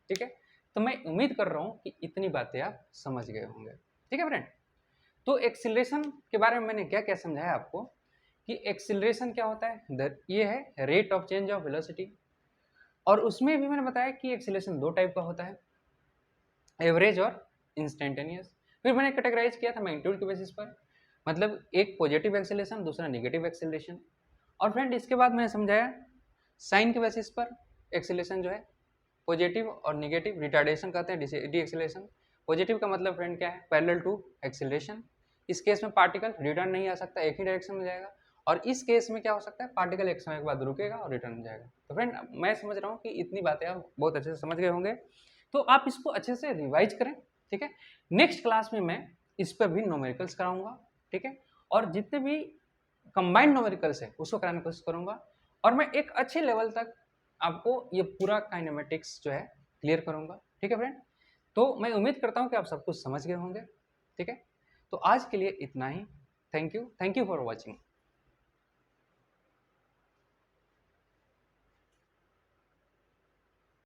ठीक है। तो मैं उम्मीद कर रहा हूँ कि इतनी बातें आप समझ गए होंगे, ठीक है फ्रेंड। तो एक्सीलरेशन के बारे में मैंने क्या क्या समझाया आपको कि एक्सीलरेशन क्या होता है, ये है rate of change of velocity. और उसमें भी मैंने बताया कि एक्सीलरेशन दो टाइप का होता है, एवरेज और इंस्टेंटेनियस। फिर मैंने कैटेगराइज किया था मैग्नीट्यूड के बेसिस पर, मतलब एक पॉजिटिव एक्सीलरेशन, दूसरा नेगेटिव एक्सीलरेशन। और फ्रेंड इसके बाद मैंने समझाया साइन के बेसिस पर एक्सीलरेशन जो है पॉजिटिव और नेगेटिव रिटार्डेशन कहते हैं, डी एक्सीलरेशन। पॉजिटिव का मतलब फ्रेंड क्या है, पैरेलल टू एक्सीलरेशन। इस केस में पार्टिकल रिटर्न नहीं आ सकता, एक ही डायरेक्शन में जाएगा। और इस केस में क्या हो सकता है, पार्टिकल एक समय के बाद रुकेगा और रिटर्न जाएगा। तो फ्रेंड मैं समझ रहा हूँ कि इतनी बातें आप बहुत अच्छे से समझ गए होंगे, तो आप इसको अच्छे से रिवाइज करें, ठीक है। नेक्स्ट क्लास में मैं इस पर भी न्यूमेरिकल्स कराऊंगा, ठीक है। और जितने भी कंबाइंड न्यूमेरिकल्स है उसको कराने की कोशिश करूंगा, और मैं एक अच्छे लेवल तक आपको ये पूरा काइनेमेटिक्स जो है क्लियर करूंगा, ठीक है फ्रेंड। तो मैं उम्मीद करता हूँ कि आप सब कुछ समझ गए होंगे, ठीक है। तो आज के लिए इतना ही। Thank you for watching.